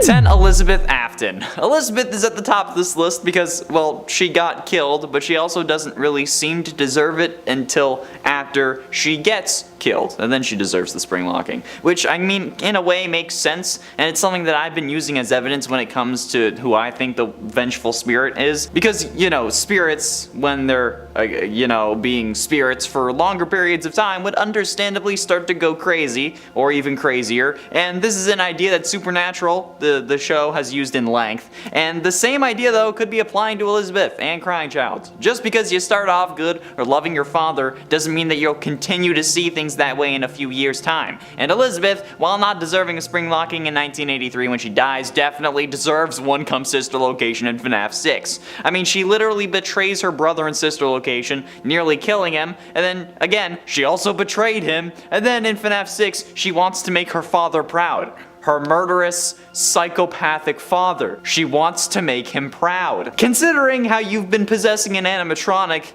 10. Elizabeth Afton. Elizabeth is at the top of this list because, well, she got killed, but she also doesn't really seem to deserve it until after she gets killed, and then she deserves the spring locking, which, I mean, in a way makes sense, and it's something that I've been using as evidence when it comes to who I think the vengeful spirit is, because, you know, spirits, when they're, you know, being spirits for longer periods of time, would understandably start to go crazy, or even crazier, and this is an idea that Supernatural, the show, has used in length, and the same idea, though, could be applying to Elizabeth and Crying Child. Just because you start off good or loving your father doesn't mean that you'll continue to see things that way in a few years' time. And Elizabeth, while not deserving a spring locking in 1983 when she dies, definitely deserves one come sister location in Fnaf 6. I mean, she literally betrays her brother and sister location, nearly killing him, and then, again, she also betrayed him, and then in Fnaf 6, she wants to make her father proud. Her murderous, psychopathic father. She wants to make him proud. Considering how you've been possessing an animatronic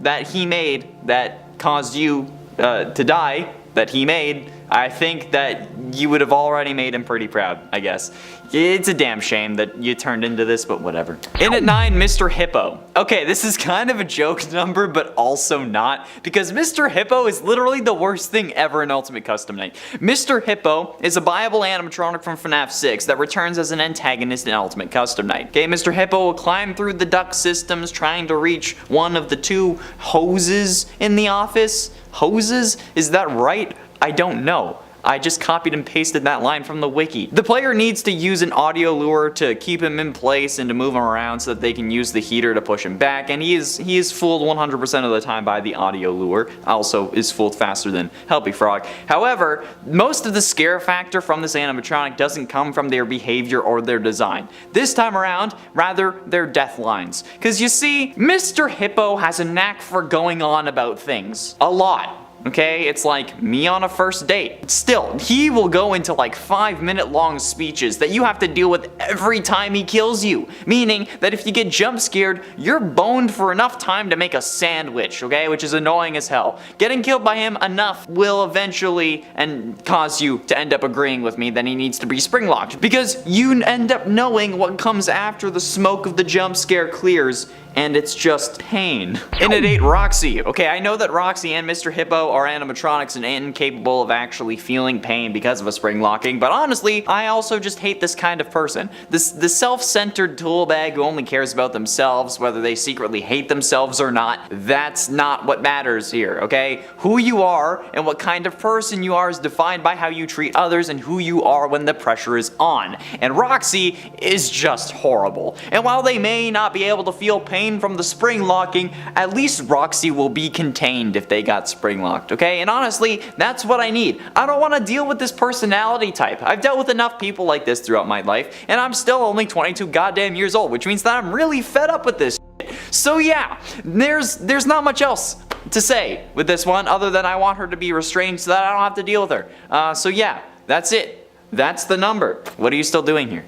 that he made that caused you to die, that he made, I think that you would have already made him pretty proud, I guess. It's a damn shame that you turned into this, but whatever. In at 9, Mr. Hippo. Okay, this is kind of a joke number, but also not, because Mr. Hippo is literally the worst thing ever in Ultimate Custom Night. Mr. Hippo is a viable animatronic from Fnaf 6 that returns as an antagonist in Ultimate Custom Night. Okay, Mr. Hippo will climb through the duct systems trying to reach one of the 2 hoses in the office. Hoses? Is that right? I don't know. I just copied and pasted that line from the wiki. The player needs to use an audio lure to keep him in place and to move him around so that they can use the heater to push him back, and he is fooled 100% of the time by the audio lure. Also is fooled faster than Helpy Frog. However, most of the scare factor from this animatronic doesn't come from their behavior or their design. This time around, rather, their death lines. Cause you see, Mr. Hippo has a knack for going on about things. A lot. Okay, it's like me on a first date. Still, he will go into like 5-minute long speeches that you have to deal with every time he kills you. Meaning that if you get jump scared, you're boned for enough time to make a sandwich, okay? Which is annoying as hell. Getting killed by him enough will eventually and cause you to end up agreeing with me that he needs to be spring locked. Because you end up knowing what comes after the smoke of the jump scare clears, and it's just pain. In at 8, Roxy. Okay, I know that Roxy and Mr. Hippo are animatronics and incapable of actually feeling pain because of a spring locking, but honestly, I also just hate this kind of person. The self-centered tool bag who only cares about themselves, whether they secretly hate themselves or not, that's not what matters here, okay? Who you are and what kind of person you are is defined by how you treat others and who you are when the pressure is on. And Roxy is just horrible. And while they may not be able to feel pain from the spring locking, at least Roxy will be contained if they got spring locked, okay? And honestly, that's what I need. I don't want to deal with this personality type. I've dealt with enough people like this throughout my life, and I'm still only 22 goddamn years old, which means that I'm really fed up with this shit. So yeah, there's not much else to say with this one other than I want her to be restrained so that I don't have to deal with her. So yeah, that's it. That's the number. What are you still doing here?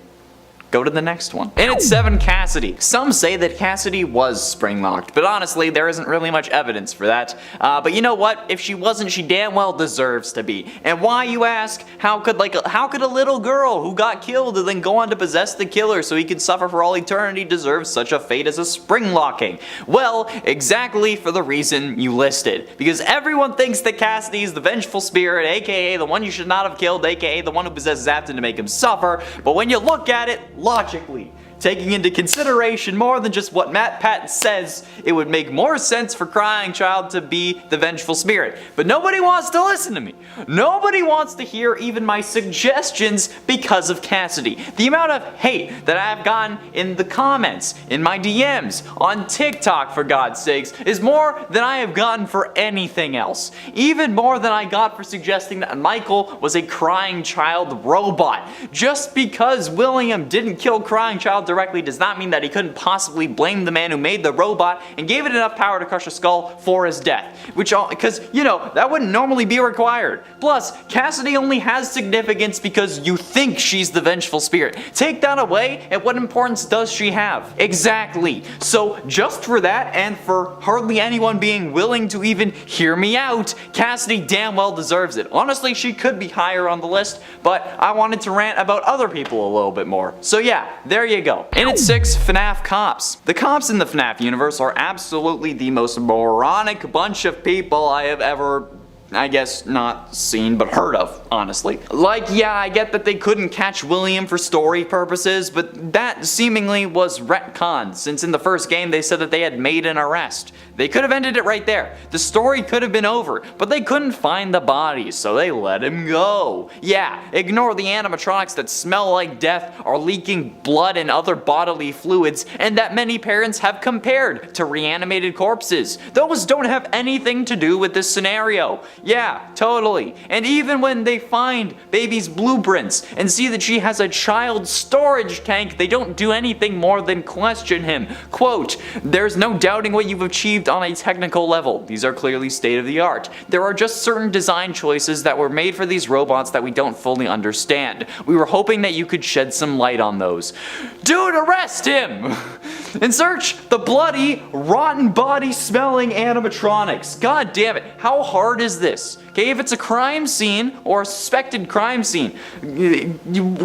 Go to the next one. And it's 7, Cassidy. Some say that Cassidy was spring locked, but honestly, there isn't really much evidence for that. But you know what? If she wasn't, she damn well deserves to be. And why, you ask? How could a little girl who got killed and then go on to possess the killer so he could suffer for all eternity deserve such a fate as a spring locking? Well, exactly for the reason you listed. Because everyone thinks that Cassidy is the vengeful spirit, aka the one you should not have killed, aka the one who possesses Afton to make him suffer. But when you look at it, logically, taking into consideration more than just what Matt Patton says, it would make more sense for Crying Child to be the vengeful spirit. But nobody wants to listen to me. Nobody wants to hear even my suggestions because of Cassidy. The amount of hate that I've gotten in the comments, in my DMs, on TikTok for God's sakes, is more than I have gotten for anything else. Even more than I got for suggesting that Michael was a Crying Child robot. Just because William didn't kill Crying Child directly does not mean that he couldn't possibly blame the man who made the robot and gave it enough power to crush a skull for his death. Because, you know, that wouldn't normally be required. Plus, Cassidy only has significance because you think she's the vengeful spirit. Take that away, and what importance does she have? Exactly. So, just for that, and for hardly anyone being willing to even hear me out, Cassidy damn well deserves it. Honestly, she could be higher on the list, but I wanted to rant about other people a little bit more. So yeah, there you go. In at 6, FNAF cops. The cops in the FNAF universe are absolutely the most moronic bunch of people I have ever, I guess, not seen, but heard of, honestly. Like, yeah, I get that they couldn't catch William for story purposes, but that seemingly was retconned, since in the first game they said that they had made an arrest. They could have ended it right there. The story could have been over, but they couldn't find the bodies, so they let him go. Yeah, ignore the animatronics that smell like death, are leaking blood and other bodily fluids, and that many parents have compared to reanimated corpses. Those don't have anything to do with this scenario. Yeah, totally. And even when they find baby's blueprints and see that she has a child storage tank, they don't do anything more than question him. Quote, "There's no doubting what you've achieved on a technical level. These are clearly state of the art. There are just certain design choices that were made for these robots that we don't fully understand. We were hoping that you could shed some light on those." Dude, arrest him! And search the bloody, rotten body smelling animatronics. God damn it, how hard is this? Okay, if it's a crime scene or a suspected crime scene,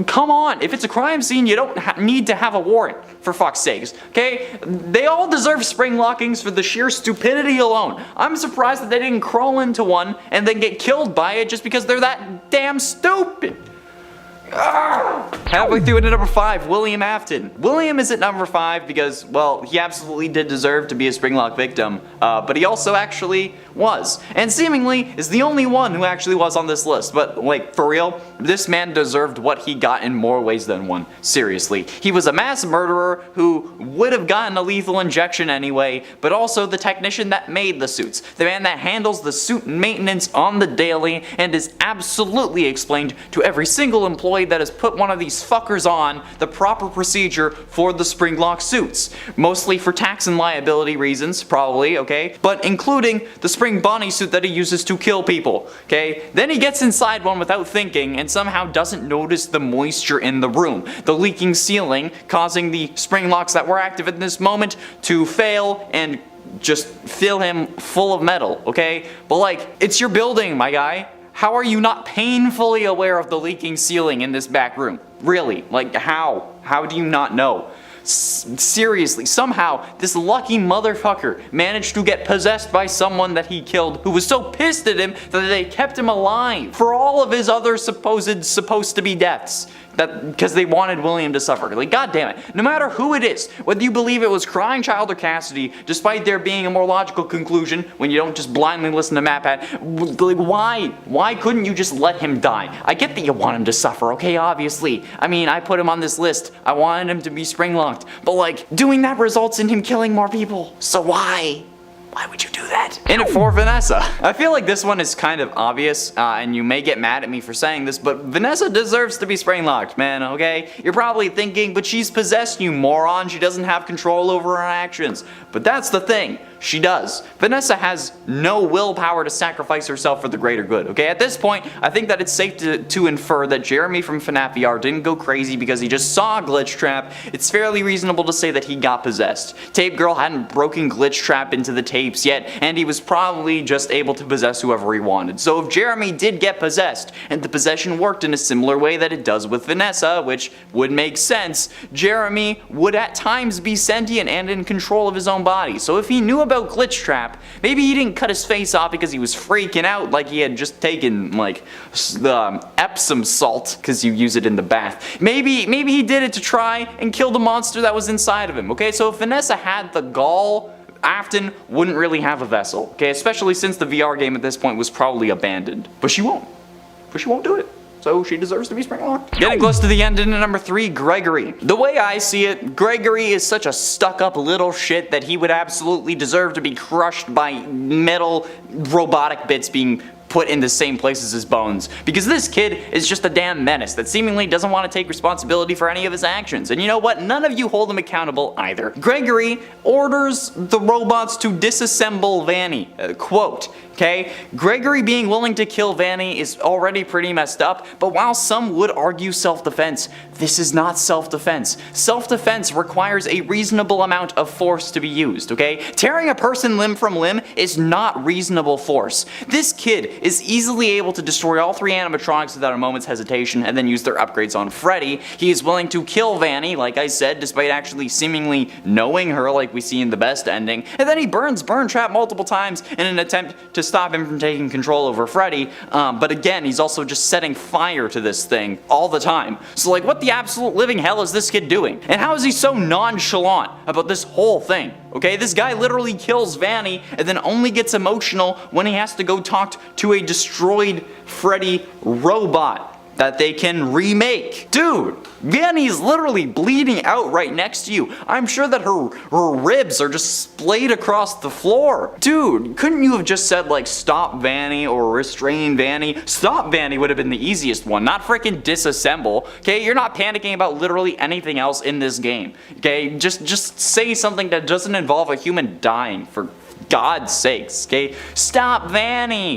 come on, if it's a crime scene, you don't need to have a warrant, for fuck's sakes, okay? They all deserve spring lockings for the sheer stupidity alone. I'm surprised that they didn't crawl into one and then get killed by it just because they're that damn stupid. Halfway through into number 5, William Afton. William is at number 5 because, well, he absolutely did deserve to be a Springlock victim, but he also actually was, and seemingly is the only one who actually was on this list. But, like, for real, this man deserved what he got in more ways than one. Seriously. He was a mass murderer who would have gotten a lethal injection anyway, but also the technician that made the suits, the man that handles the suit maintenance on the daily, and is absolutely explained to every single employee that has put one of these fuckers on the proper procedure for the Springlock suits. Mostly for tax and liability reasons, probably, okay? But including the Spring Bonnie suit that he uses to kill people, okay? Then he gets inside one without thinking and somehow doesn't notice the moisture in the room, the leaking ceiling causing the Springlocks that were active at this moment to fail and just fill him full of metal, okay? But like, it's your building, my guy. How are you not painfully aware of the leaking ceiling in this back room? Really? Like, how? How do you not know? Seriously, somehow, this lucky motherfucker managed to get possessed by someone that he killed who was so pissed at him that they kept him alive for all of his other supposed to be deaths. Because they wanted William to suffer. Like, god damn it. No matter who it is, whether you believe it was Crying Child or Cassidy, despite there being a more logical conclusion when you don't just blindly listen to MatPat, like, why? Why couldn't you just let him die? I get that you want him to suffer, okay, obviously. I mean, I put him on this list. I wanted him to be spring-locked. But, like, doing that results in him killing more people. So why? Why would you do that? In it for Vanessa. I feel like this one is kind of obvious, and you may get mad at me for saying this, but Vanessa deserves to be spring-locked, man, okay? You're probably thinking, but she's possessed, you moron. She doesn't have control over her actions. But that's the thing. She does. Vanessa has no willpower to sacrifice herself for the greater good, okay? At this point, I think that it's safe to infer that Jeremy from Fnaf VR didn't go crazy because he just saw a glitch trap. It's fairly reasonable to say that he got possessed. Tape Girl hadn't broken glitch trap into the tapes yet, and he was probably just able to possess whoever he wanted. So if Jeremy did get possessed, and the possession worked in a similar way that it does with Vanessa, which would make sense, Jeremy would at times be sentient and in control of his own body. So if he knew about glitch trap, maybe he didn't cut his face off because he was freaking out like he had just taken like the Epsom salt because you use it in the bath. Maybe he did it to try and kill the monster that was inside of him, okay? So if Vanessa had the gall, Afton wouldn't really have a vessel, okay? Especially since the VR game at this point was probably abandoned. But she won't. But she won't do it. So she deserves to be spring-locked. Getting close to the end into number 3, Gregory. The way I see it, Gregory is such a stuck-up little shit that he would absolutely deserve to be crushed by metal robotic bits being put in the same places as Bones, because this kid is just a damn menace that seemingly doesn't want to take responsibility for any of his actions. And you know what? None of you hold him accountable either. Gregory orders the robots to disassemble Vanny. Quote, okay? Gregory being willing to kill Vanny is already pretty messed up, but while some would argue self-defense, this is not self-defense. Self-defense requires a reasonable amount of force to be used, okay? Tearing a person limb from limb is not reasonable force. This kid is easily able to destroy all 3 animatronics without a moment's hesitation and then use their upgrades on Freddy. He is willing to kill Vanny, like I said, despite actually seemingly knowing her like we see in the best ending, and then he burns Springtrap multiple times in an attempt to stop him from taking control over Freddy, but again, he's also just setting fire to this thing all the time. So like, what the absolute living hell is this kid doing? And how is he so nonchalant about this whole thing? Okay, this guy literally kills Vanny and then only gets emotional when he has to go talk to a destroyed Freddy robot that they can remake. Dude, Vanny's literally bleeding out right next to you. I'm sure that her ribs are just splayed across the floor. Dude, couldn't you have just said like stop Vanny or restrain Vanny? Stop Vanny would have been the easiest one, not freaking disassemble. Okay, you're not panicking about literally anything else in this game. Okay, just say something that doesn't involve a human dying, for God's sakes, okay? Stop Vanny!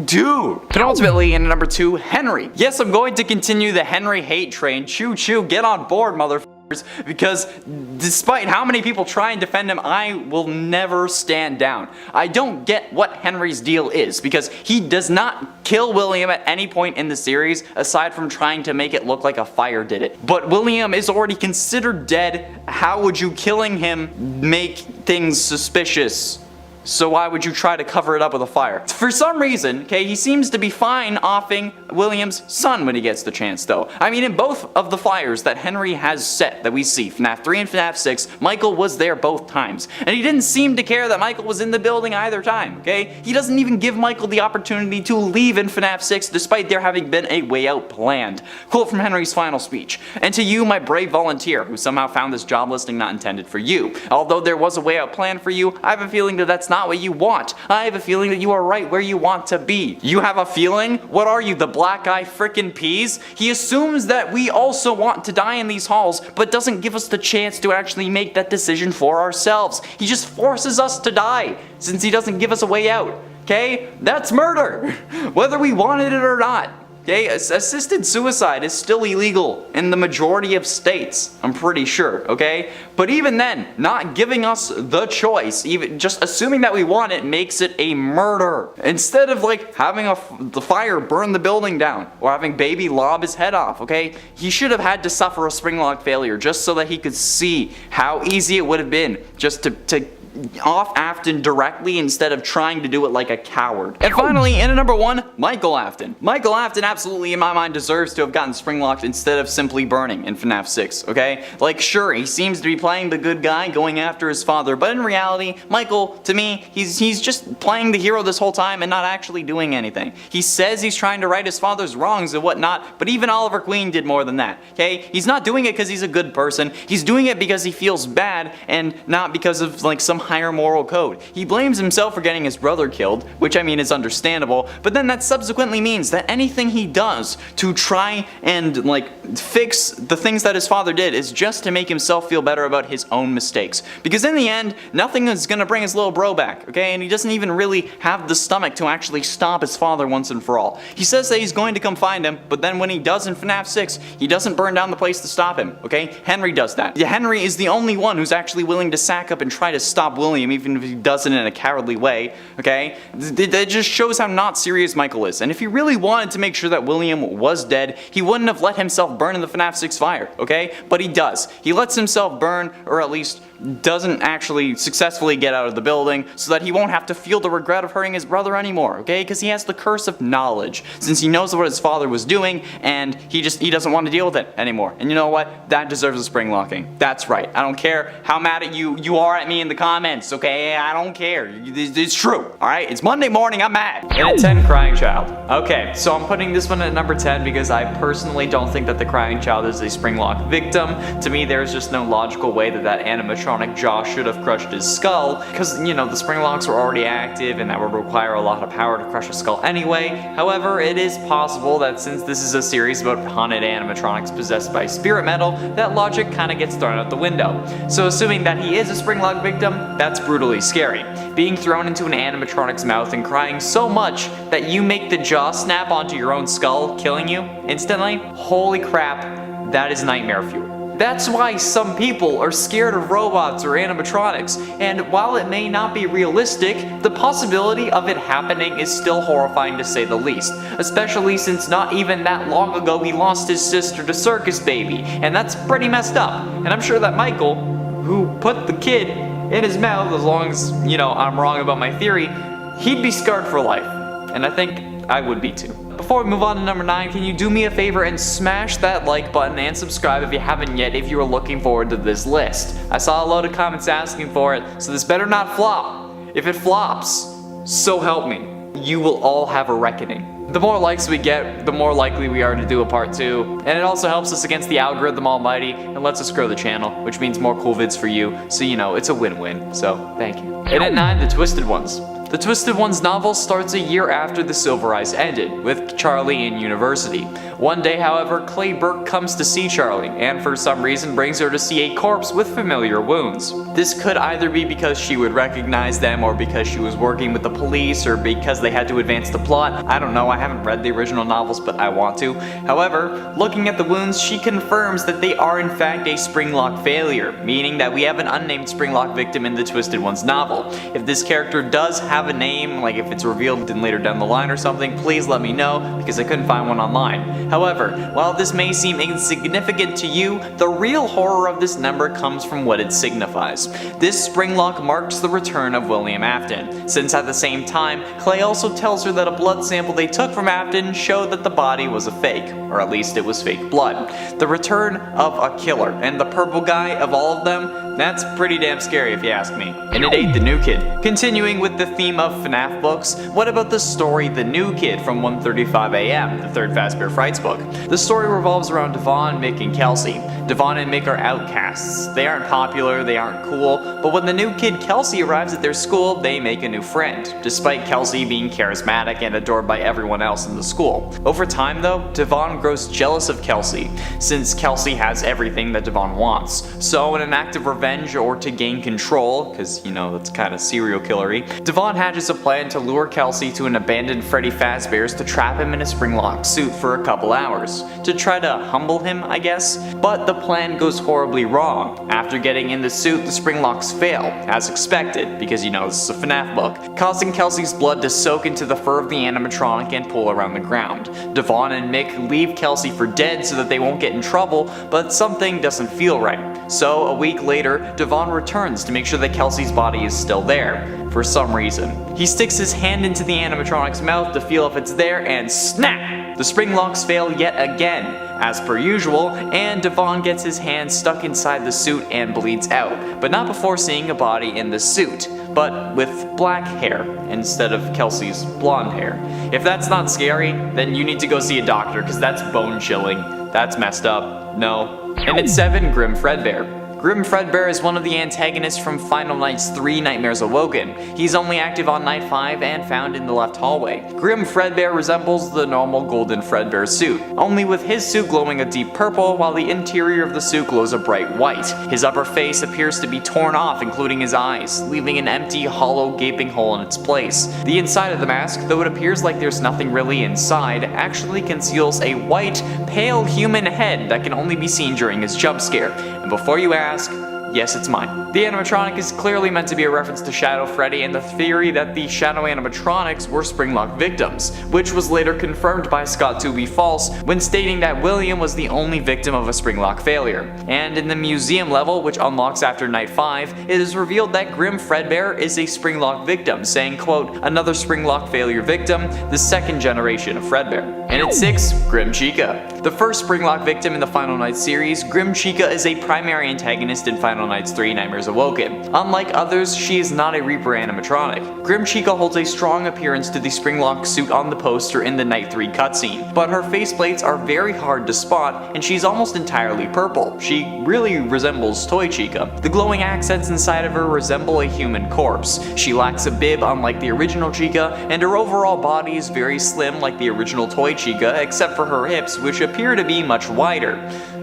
Dude! Penultimately, in number 2, Henry. Yes, I'm going to continue the Henry hate train. Choo choo, get on board, motherfuckers, because despite how many people try and defend him, I will never stand down. I don't get what Henry's deal is, because he does not kill William at any point in the series, aside from trying to make it look like a fire did it. But William is already considered dead. How would you killing him make things suspicious? So why would you try to cover it up with a fire? For some reason, okay, he seems to be fine offing William's son when he gets the chance though. I mean, in both of the fires that Henry has set that we see, FNAF 3 and FNAF 6, Michael was there both times. And he didn't seem to care that Michael was in the building either time, okay? He doesn't even give Michael the opportunity to leave in FNAF 6 despite there having been a way out planned. Quote from Henry's final speech. "And to you, my brave volunteer, who somehow found this job listing not intended for you. Although there was a way out planned for you, I have a feeling that that's not what you want. I have a feeling that you are right where you want to be." You have a feeling? What are you, the black eye frickin' peas? He assumes that we also want to die in these halls, but doesn't give us the chance to actually make that decision for ourselves. He just forces us to die, since he doesn't give us a way out. Okay? That's murder! Whether we wanted it or not. Okay, assisted suicide is still illegal in the majority of states, I'm pretty sure, okay? But even then, not giving us the choice, even just assuming that we want it, makes it a murder. Instead of like having the fire burn the building down, or having Baby lob his head off, okay? He should have had to suffer a Springlock failure just so that he could see how easy it would have been just to off Afton directly instead of trying to do it like a coward. And finally, in at number 1, Michael Afton. Michael Afton absolutely, in my mind, deserves to have gotten Springlocked instead of simply burning in FNAF 6, okay? Like, sure, he seems to be playing the good guy, going after his father, but in reality, Michael, to me, he's just playing the hero this whole time and not actually doing anything. He says he's trying to right his father's wrongs and whatnot, but even Oliver Queen did more than that, okay? He's not doing it because he's a good person. He's doing it because he feels bad and not because of, like, some higher moral code. He blames himself for getting his brother killed, which I mean is understandable, but then that subsequently means that anything he does to try and like fix the things that his father did is just to make himself feel better about his own mistakes. Because in the end, nothing is gonna bring his little bro back, okay? And he doesn't even really have the stomach to actually stop his father once and for all. He says that he's going to come find him, but then when he does in FNAF 6, he doesn't burn down the place to stop him, okay? Henry does that. Henry is the only one who's actually willing to sack up and try to stop William, even if he does it in a cowardly way, okay? That just shows how not serious Michael is. And if he really wanted to make sure that William was dead, he wouldn't have let himself burn in the FNAF 6 fire, okay? But he does. He lets himself burn, or at least doesn't actually successfully get out of the building so that he won't have to feel the regret of hurting his brother anymore, okay? Because he has the curse of knowledge, since he knows what his father was doing, and he doesn't want to deal with it anymore. And you know what? That deserves a spring locking. That's right. I don't care how mad at you are at me in the comments. comments, okay? I don't care. It's true, alright? It's Monday morning, I'm mad. And at 10, Crying Child. Okay, so I'm putting this one at number 10 because I personally don't think that the Crying Child is a Springlock victim. To me, there's just no logical way that that animatronic jaw should have crushed his skull, because, you know, the Springlocks were already active and that would require a lot of power to crush a skull anyway. However, it is possible that since this is a series about haunted animatronics possessed by spirit metal, that logic kind of gets thrown out the window. So assuming that he is a Springlock victim, that's brutally scary. Being thrown into an animatronic's mouth and crying so much that you make the jaw snap onto your own skull, killing you instantly? Holy crap, that is nightmare fuel. That's why some people are scared of robots or animatronics, and while it may not be realistic, the possibility of it happening is still horrifying to say the least, especially since not even that long ago he lost his sister to Circus Baby, and that's pretty messed up. And I'm sure that Michael, who put the kid in his mouth, as long as, you know, I'm wrong about my theory, he'd be scarred for life, and I think I would be too. Before we move on to number 9, can you do me a favor and smash that like button and subscribe if you haven't yet if you are looking forward to this list. I saw a load of comments asking for it, so this better not flop. If it flops, so help me, you will all have a reckoning. The more likes we get, the more likely we are to do a part 2, and it also helps us against the algorithm almighty and lets us grow the channel, which means more cool vids for you, so you know, it's a win-win, so thank you. And at 9, The Twisted Ones. The Twisted Ones novel starts a year after The Silver Eyes ended, with Charlie in university. One day, however, Clay Burke comes to see Charlie, and for some reason brings her to see a corpse with familiar wounds. This could either be because she would recognize them, or because she was working with the police, or because they had to advance the plot. I don't know, I haven't read the original novels, but I want to. However, looking at the wounds, she confirms that they are in fact a Springlock failure, meaning that we have an unnamed Springlock victim in the Twisted Ones novel. If this character does have a name, like if it's revealed in later down the line or something, please let me know, because I couldn't find one online. However, while this may seem insignificant to you, the real horror of this number comes from what it signifies. This Springlock marks the return of William Afton, since at the same time, Clay also tells her that a blood sample they took from Afton showed that the body was a fake, or at least it was fake blood. The return of a killer, and the purple guy of all of them, that's pretty damn scary if you ask me. And at 8, The New Kid. Continuing with the theme of Fnaf books, what about the story The New Kid from 1:35 AM, the third Fazbear Frights book? The story revolves around Devon, Mick, and Kelsey. Devon and Mick are outcasts. They aren't popular, they aren't cool, but when the new kid Kelsey arrives at their school, they make a new friend, despite Kelsey being charismatic and adored by everyone else in the school. Over time though, Devon grows jealous of Kelsey, since Kelsey has everything that Devon wants. So in an act of revenge or to gain control, because you know that's kind of serial killery, Devon hatches a plan to lure Kelsey to an abandoned Freddy Fazbear's to trap him in a Springlock suit for a couple hours, to try to humble him, I guess. But the plan goes horribly wrong. After getting in the suit, the Springlocks fail, as expected, because you know this is a Fnaf book, causing Kelsey's blood to soak into the fur of the animatronic and pool around the ground. Devon and Mick leave Kelsey for dead so that they won't get in trouble, but something doesn't feel right. So a week later, Devon returns to make sure that Kelsey's body is still there, for some reason. He sticks his hand into the animatronic's mouth to feel if it's there, and snap! The Springlocks fail yet again, as per usual, and Devon gets his hand stuck inside the suit and bleeds out, but not before seeing a body in the suit, but with black hair instead of Kelsey's blonde hair. If that's not scary, then you need to go see a doctor, because that's bone chilling. That's messed up. No. And at 7, Grim Fredbear. Grim Fredbear is one of the antagonists from Final Nights 3 Nightmares Awoken. He's only active on Night 5 and found in the left hallway. Grim Fredbear resembles the normal golden Fredbear suit, only with his suit glowing a deep purple while the interior of the suit glows a bright white. His upper face appears to be torn off, including his eyes, leaving an empty, hollow, gaping hole in its place. The inside of the mask, though it appears like there's nothing really inside, actually conceals a white, pale human head that can only be seen during his jump scare. And before you ask, yes, it's mine. The animatronic is clearly meant to be a reference to Shadow Freddy and the theory that the Shadow animatronics were Springlock victims, which was later confirmed by Scott to be false when stating that William was the only victim of a Springlock failure. And in the museum level, which unlocks after Night 5, it is revealed that Grim Fredbear is a Springlock victim, saying, quote, another Springlock failure victim, the second generation of Fredbear. And at 6, Grim Chica. The first Springlock victim in the Final Nights series, Grim Chica is a primary antagonist in Final Nights 3 Nightmares Awoken. Unlike others, she is not a Reaper animatronic. Grim Chica holds a strong appearance to the Springlock suit on the poster in the Night 3 cutscene, but her faceplates are very hard to spot and she's almost entirely purple. She really resembles Toy Chica. The glowing accents inside of her resemble a human corpse. She lacks a bib unlike the original Chica, and her overall body is very slim like the original Toy Chica, except for her hips, which appear to be much wider.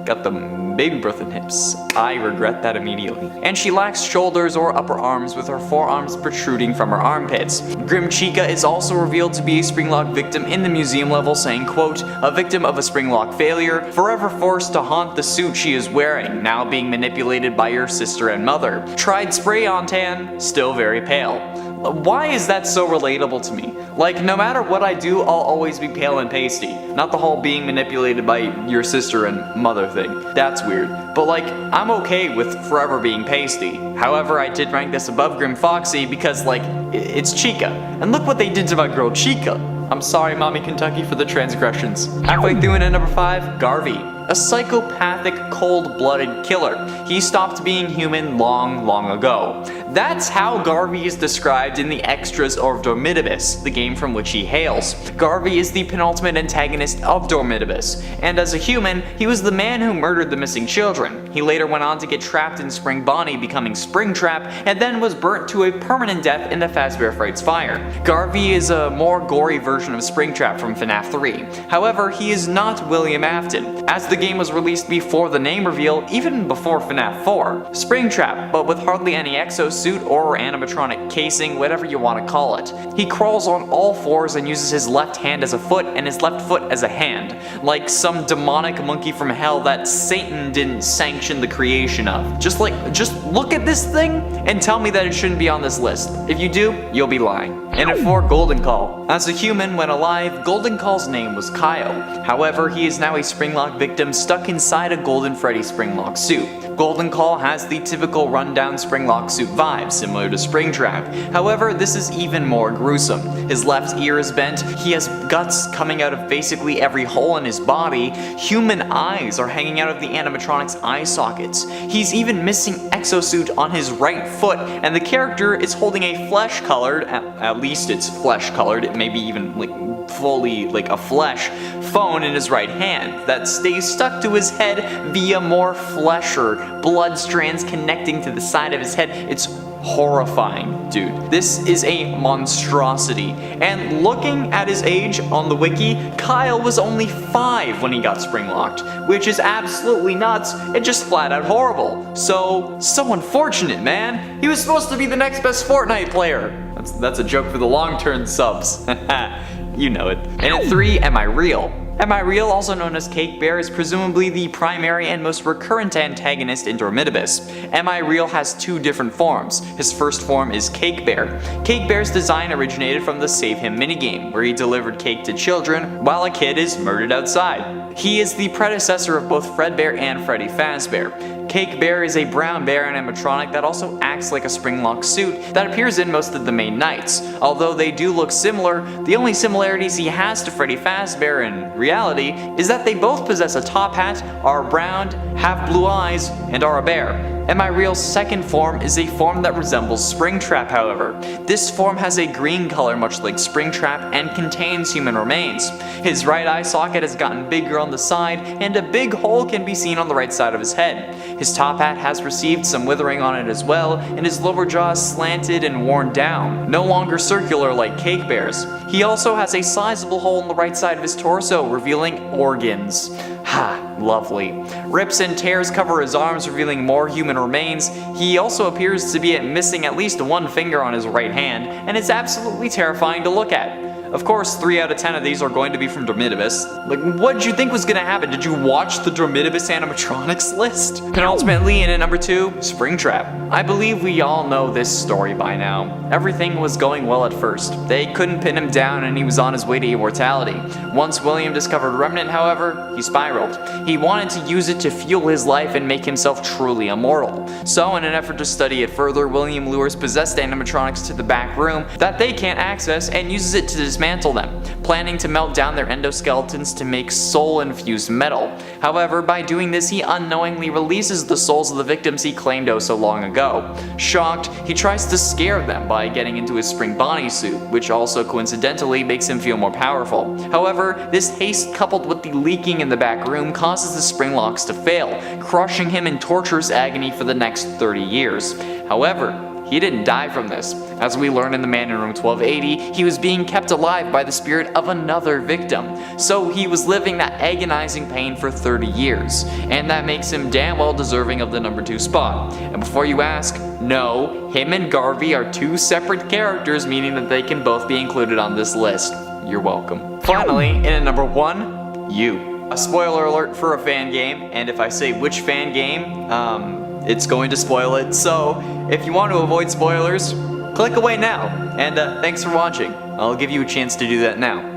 Got the baby birth and hips. I regret that immediately. And she lacks shoulders or upper arms, with her forearms protruding from her armpits. Grim Chica is also revealed to be a Springlock victim in the museum level, saying, quote, "A victim of a Springlock failure, forever forced to haunt the suit she is wearing, now being manipulated by your sister and mother. Tried spray on tan, still very pale." Why is that so relatable to me? Like, no matter what I do, I'll always be pale and pasty. Not the whole being manipulated by your sister and mother thing. That's weird. But like, I'm okay with forever being pasty. However, I did rank this above Grim Foxy because, like, it's Chica. And look what they did to my girl Chica. I'm sorry, Mommy Kentucky, for the transgressions. Halfway through at number 5, Garvey. A psychopathic, cold-blooded killer. He stopped being human long ago. That's how Garvey is described in the extras of Dormitibus, the game from which he hails. Garvey is the penultimate antagonist of Dormitibus, and as a human, he was the man who murdered the missing children. He later went on to get trapped in Spring Bonnie, becoming Springtrap, and then was burnt to a permanent death in the Fazbear Frights fire. Garvey is a more gory version of Springtrap from Fnaf 3. However, he is not William Afton, as the game was released before the name reveal, even before Fnaf 4. Springtrap, but with hardly any exosuit or animatronic casing, whatever you want to call it. He crawls on all fours and uses his left hand as a foot and his left foot as a hand, like some demonic monkey from hell that Satan didn't sanction the creation of. Just look at this thing and tell me that it shouldn't be on this list. If you do, you'll be lying. And at 4, Golden Call. As a human, when alive, Golden Call's name was Kyle. However, he is now a Springlock victim stuck inside a Golden Freddy Springlock suit. Golden Call has the typical rundown Springlock suit vibe, similar to Springtrap. However, this is even more gruesome. His left ear is bent, he has guts coming out of basically every hole in his body, human eyes are hanging out of the animatronic's eye sockets. He's even missing exosuit on his right foot, and the character is holding a flesh-colored, at least it's flesh-colored, it may be even like fully like a flesh, phone in his right hand that stays stuck to his head via more flesh or blood strands connecting to the side of his head. It's horrifying, dude. This is a monstrosity. And looking at his age on the wiki, Kyle was only 5 when he got Springlocked, which is absolutely nuts and just flat out horrible. So unfortunate, man. He was supposed to be the next best Fortnite player. That's a joke for the long-term subs. You know it. And at 3, Am I Real? Am I Real, also known as Cake Bear, is presumably the primary and most recurrent antagonist in Dormitibus. Am I Real has 2 different forms. His first form is Cake Bear. Cake Bear's design originated from the Save Him minigame, where he delivered cake to children while a kid is murdered outside. He is the predecessor of both Fredbear and Freddy Fazbear. Cake Bear is a brown bear animatronic that also acts like a Springlock suit that appears in most of the main nights. Although they do look similar, the only similarities he has to Freddy Fazbear in reality is that they both possess a top hat, are brown, have blue eyes, and are a bear. Am I Real's second form is a form that resembles Springtrap, however. This form has a green color much like Springtrap and contains human remains. His right eye socket has gotten bigger on the side and a big hole can be seen on the right side of his head. His top hat has received some withering on it as well, and his lower jaw is slanted and worn down, no longer circular like Cake Bear's. He also has a sizable hole in the right side of his torso, revealing organs. Ha, lovely. Rips and tears cover his arms, revealing more human remains. He also appears to be missing at least 1 finger on his right hand, and it's absolutely terrifying to look at. Of course, 3 out of 10 of these are going to be from Dormitibus. Like, what did you think was gonna happen? Did you watch the Dormitibus animatronics list? Penultimately, in at number 2, Springtrap. I believe we all know this story by now. Everything was going well at first. They couldn't pin him down and he was on his way to immortality. Once William discovered Remnant, however, he spiraled. He wanted to use it to fuel his life and make himself truly immortal. So in an effort to study it further, William lures possessed animatronics to the back room that they can't access and uses it to dismantle dismantle them, planning to melt down their endoskeletons to make soul-infused metal. However, by doing this, he unknowingly releases the souls of the victims he claimed oh so long ago. Shocked, he tries to scare them by getting into his spring bodysuit, which also coincidentally makes him feel more powerful. However, this haste coupled with the leaking in the back room causes the spring locks to fail, crushing him in torturous agony for the next 30 years. However, he didn't die from this. As we learn in the Man in Room 1280, he was being kept alive by the spirit of another victim. So he was living that agonizing pain for 30 years, and that makes him damn well deserving of the number 2 spot. And before you ask, no, him and Garvey are 2 separate characters, meaning that they can both be included on this list. You're welcome. Finally, in at number 1, you. A spoiler alert for a fan game, and if I say which fan game, it's going to spoil it, so if you want to avoid spoilers, click away now, and thanks for watching. I'll give you a chance to do that now.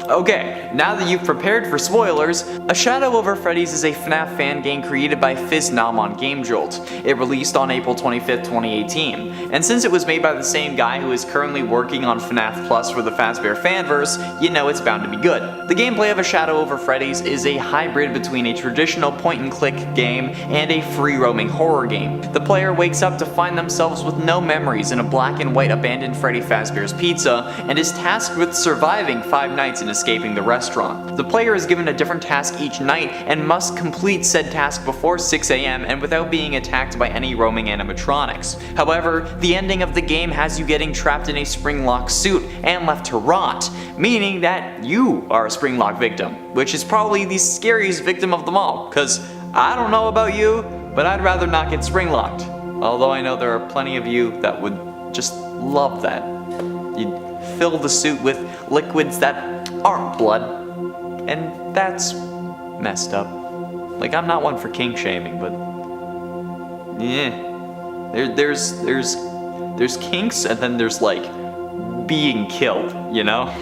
Okay, now that you've prepared for spoilers, A Shadow Over Freddy's is a Fnaf fan game created by Fnaf on GameJolt. It released on April 25th, 2018, and since it was made by the same guy who is currently working on Fnaf Plus for the Fazbear Fanverse, you know it's bound to be good. The gameplay of A Shadow Over Freddy's is a hybrid between a traditional point-and-click game and a free-roaming horror game. The player wakes up to find themselves with no memories in a black and white abandoned Freddy Fazbear's Pizza, and is tasked with surviving 5 nights in escaping the restaurant. The player is given a different task each night and must complete said task before 6 AM and without being attacked by any roaming animatronics. However, the ending of the game has you getting trapped in a Springlock suit and left to rot, meaning that you are a Springlock victim, which is probably the scariest victim of them all, cause I don't know about you, but I'd rather not get Springlocked. Although I know there are plenty of you that would just love that. You'd fill the suit with liquids that aren't blood, and that's messed up. Like, I'm not one for kink shaming, but yeah, there's kinks, and then there's like being killed, you know?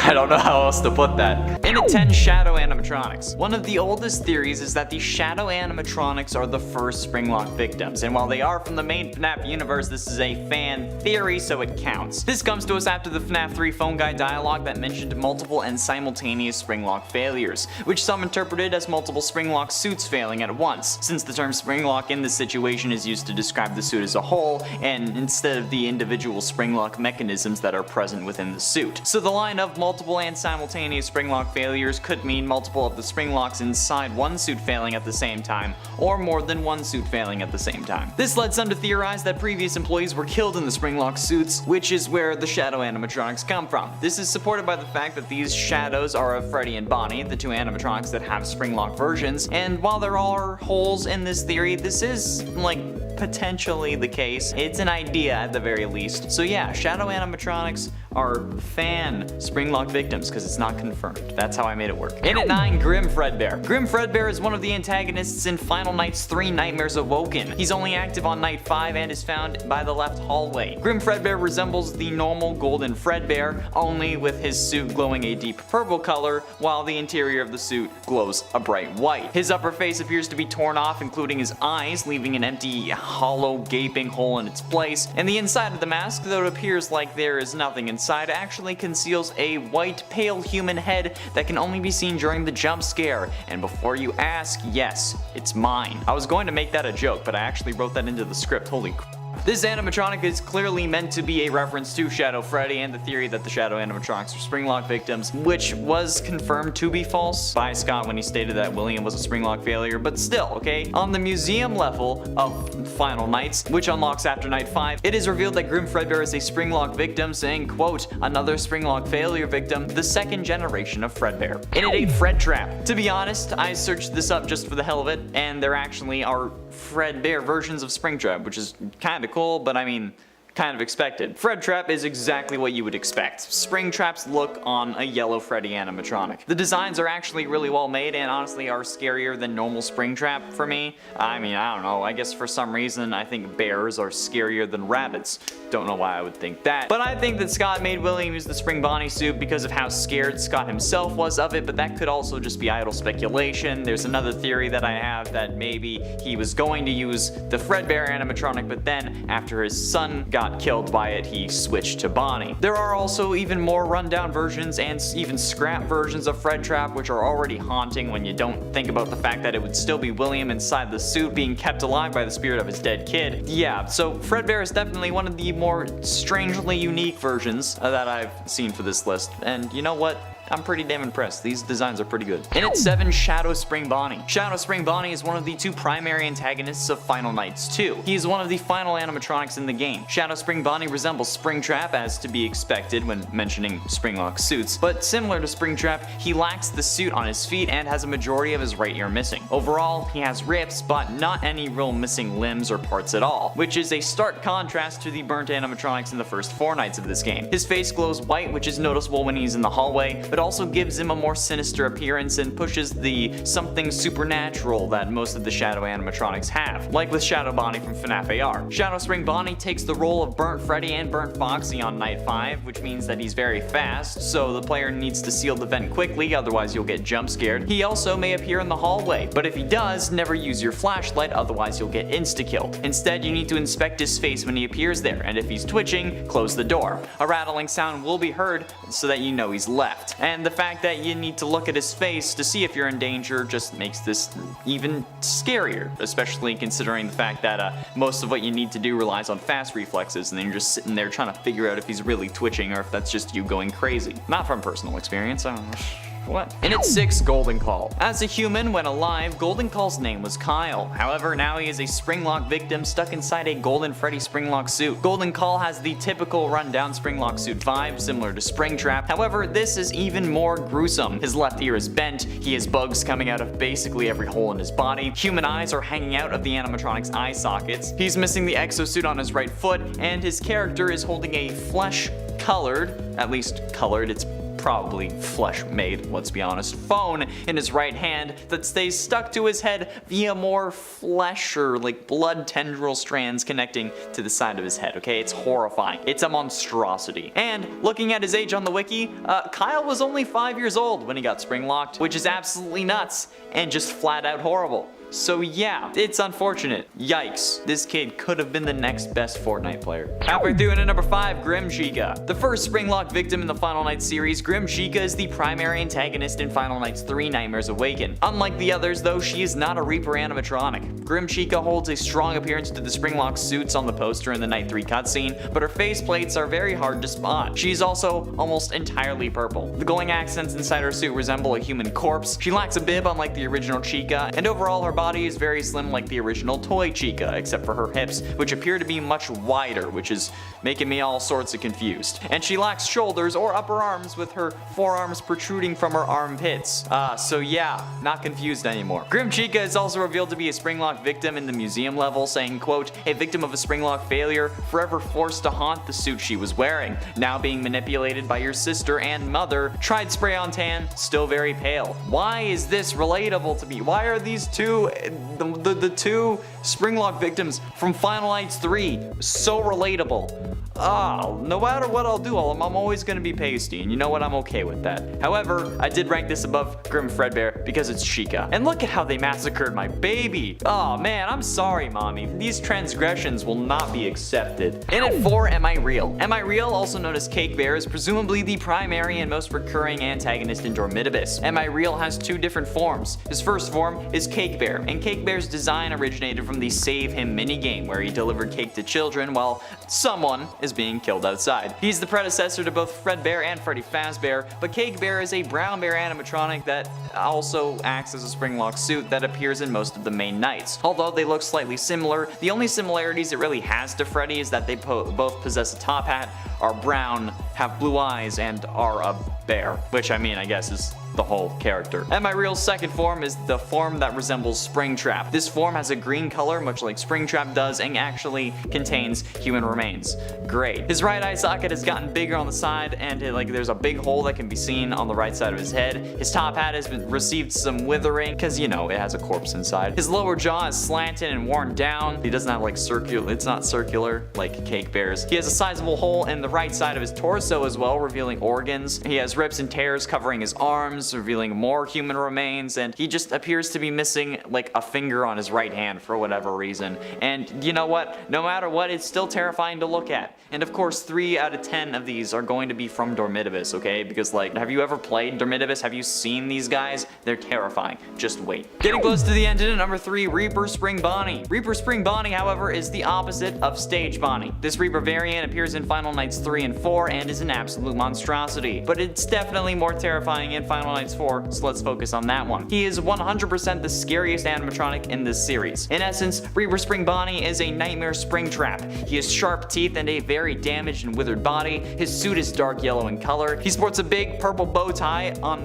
I don't know how else to put that. In at 10, shadow animatronics. One of the oldest theories is that the shadow animatronics are the first Springlock victims, and while they are from the main FNAF universe, this is a fan theory, so it counts. This comes to us after the FNAF 3 phone guide dialogue that mentioned multiple and simultaneous Springlock failures, which some interpreted as multiple Springlock suits failing at once, since the term Springlock in this situation is used to describe the suit as a whole, and instead of the individual Springlock mechanisms that are present within the suit. So the line of multiple and simultaneous Springlock failures could mean multiple of the Springlocks inside one suit failing at the same time, or more than one suit failing at the same time. This led some to theorize that previous employees were killed in the Springlock suits, which is where the shadow animatronics come from. This is supported by the fact that these shadows are of Freddy and Bonnie, the 2 animatronics that have Springlock versions, and while there are holes in this theory, this is, like, potentially the case. It's an idea at the very least. So yeah, shadow animatronics are fan Springlock victims because it's not confirmed. That's how I made it work. In at 9, Grim Fredbear. Grim Fredbear is one of the antagonists in Final Night's 3 Nightmares Awoken. He's only active on night 5 and is found by the left hallway. Grim Fredbear resembles the normal golden Fredbear, only with his suit glowing a deep purple color, while the interior of the suit glows a bright white. His upper face appears to be torn off, including his eyes, leaving an empty, hollow, gaping hole in its place, and the inside of the mask, though it appears like there is nothing inside, actually conceals a white, pale human head that can only be seen during the jump scare. And before you ask, yes, it's mine. I was going to make that a joke, but I actually wrote that into the script. Holy crap. This animatronic is clearly meant to be a reference to Shadow Freddy and the theory that the shadow animatronics are Springlock victims, which was confirmed to be false by Scott when he stated that William was a Springlock failure, but still, okay? On the museum level of Final Nights, which unlocks after night 5, it is revealed that Grim Fredbear is a Springlock victim, saying, quote, another Springlock failure victim, the 2nd generation of Fredbear. In at 8, Fredtrap. To be honest, I searched this up just for the hell of it, and there actually are Fredbear versions of Springtrap, which is kinda cool, but I mean, kind of expected. Fredtrap is exactly what you would expect. Springtrap's look on a yellow Freddy animatronic. The designs are actually really well made and honestly are scarier than normal Springtrap for me. I mean, I don't know, I guess for some reason I think bears are scarier than rabbits. Don't know why I would think that. But I think that Scott made William use the Spring Bonnie suit because of how scared Scott himself was of it, but that could also just be idle speculation. There's another theory that I have that maybe he was going to use the Fredbear animatronic, but then after his son got got killed by it, he switched to Bonnie. There are also even more rundown versions and even scrap versions of Fred Trap, which are already haunting when you don't think about the fact that it would still be William inside the suit being kept alive by the spirit of his dead kid. Yeah, so Fredbear is definitely one of the more strangely unique versions that I've seen for this list, and you know what? I'm pretty damn impressed. These designs are pretty good. In at 7, Shadow Spring Bonnie. Shadow Spring Bonnie is one of the 2 primary antagonists of Final Nights 2. He is one of the final animatronics in the game. Shadow Spring Bonnie resembles Springtrap, as to be expected when mentioning Springlock suits, but similar to Springtrap, he lacks the suit on his feet and has a majority of his right ear missing. Overall, he has rips, but not any real missing limbs or parts at all, which is a stark contrast to the burnt animatronics in the first 4 nights of this game. His face glows white, which is noticeable when he's in the hallway, but also gives him a more sinister appearance and pushes the something supernatural that most of the Shadow animatronics have, like with Shadow Bonnie from Fnaf AR. Shadow Spring Bonnie takes the role of Burnt Freddy and Burnt Foxy on night 5, which means that he's very fast, so the player needs to seal the vent quickly, otherwise you'll get jump scared. He also may appear in the hallway, but if he does, never use your flashlight, otherwise you'll get insta-killed. Instead, you need to inspect his face when he appears there, and if he's twitching, close the door. A rattling sound will be heard so that you know he's left. And the fact that you need to look at his face to see if you're in danger just makes this even scarier, especially considering the fact that most of what you need to do relies on fast reflexes, and then you're just sitting there trying to figure out if he's really twitching or if that's just you going crazy. Not from personal experience, I don't know. What? In at 6, Golden Call. As a human, when alive, Golden Call's name was Kyle. However, now he is a Springlock victim stuck inside a Golden Freddy Springlock suit. Golden Call has the typical rundown Springlock suit vibe, similar to Springtrap. However, this is even more gruesome. His left ear is bent, he has bugs coming out of basically every hole in his body, human eyes are hanging out of the animatronic's eye sockets, he's missing the exosuit on his right foot, and his character is holding a flesh-colored, at least colored, it's probably flesh made, let's be honest, phone in his right hand that stays stuck to his head via more flesh or like blood tendril strands connecting to the side of his head, okay? It's horrifying. It's a monstrosity. And looking at his age on the wiki, Kyle was only 5 years old when he got spring-locked, which is absolutely nuts and just flat out horrible. So yeah, it's unfortunate. Yikes. This kid could have been the next best Fortnite player. Halfway through into number 5, Grim Chica. The first Springlock victim in the Final Nights series, Grim Chica is the primary antagonist in Final Nights 3 Nightmares Awaken. Unlike the others though, she is not a Reaper animatronic. Grim Chica holds a strong appearance to the Springlock suits on the poster in the Night 3 cutscene, but her faceplates are very hard to spot. She is also almost entirely purple. The glowing accents inside her suit resemble a human corpse. She lacks a bib unlike the original Chica, and overall her body is very slim like the original toy Chica, except for her hips, which appear to be much wider, which is making me all sorts of confused. And she lacks shoulders or upper arms, with her forearms protruding from her armpits. So yeah, not confused anymore. Grim Chica is also revealed to be a Springlock victim in the museum level, saying, quote, a victim of a Springlock failure, forever forced to haunt the suit she was wearing, now being manipulated by your sister and mother, tried spray on tan, still very pale. Why is this relatable to me? Why are these the two Springlock victims from Final Nights 3 so relatable? No matter what I'll do, I'm always gonna be pasty, and you know what, I'm okay with that. However, I did rank this above Grim Fredbear because it's Chica. And look at how they massacred my baby. Oh man, I'm sorry, mommy. These transgressions will not be accepted. In at 4, Am I Real? Am I Real, also known as Cake Bear, is presumably the primary and most recurring antagonist in Dormitibus. Am I Real has 2 different forms. His first form is Cake Bear, and Cake Bear's design originated from the Save Him minigame, where he delivered cake to children while someone is being killed outside. He's the predecessor to both Fredbear and Freddy Fazbear, but Cake Bear is a brown bear animatronic that also acts as a Springlock suit that appears in most of the main nights. Although they look slightly similar, the only similarities it really has to Freddy is that they both possess a top hat, are brown, have blue eyes, and are a bear, which I mean, I guess is the whole character. Am I Real's second form is the form that resembles Springtrap. This form has a green color, much like Springtrap does, and actually contains human remains. Great. His right eye socket has gotten bigger on the side, and there's a big hole that can be seen on the right side of his head. His top hat has received some withering, because you know, it has a corpse inside. His lower jaw is slanted and worn down. He doesn't have it's not circular like Cake Bear's. He has a sizable hole in the right side of his torso as well, revealing organs. He has rips and tears covering his arms, arms, revealing more human remains, and he just appears to be missing like a finger on his right hand for whatever reason. And you know what? No matter what, it's still terrifying to look at. And of course, 3 out of 10 of these are going to be from Dormitibus, okay? Because like, have you ever played Dormitibus? Have you seen these guys? They're terrifying. Just wait. Getting close to the end, and at number 3, Reaper Spring Bonnie. Reaper Spring Bonnie, however, is the opposite of Stage Bonnie. This Reaper variant appears in Final Nights 3 and 4 and is an absolute monstrosity. But it's definitely more terrifying in Final Nights 4, so let's focus on that one. He is 100% the scariest animatronic in this series. In essence, Reaper Spring Bonnie is a nightmare spring trap. He has sharp teeth and a very damaged and withered body. His suit is dark yellow in color. He sports a big purple bow tie on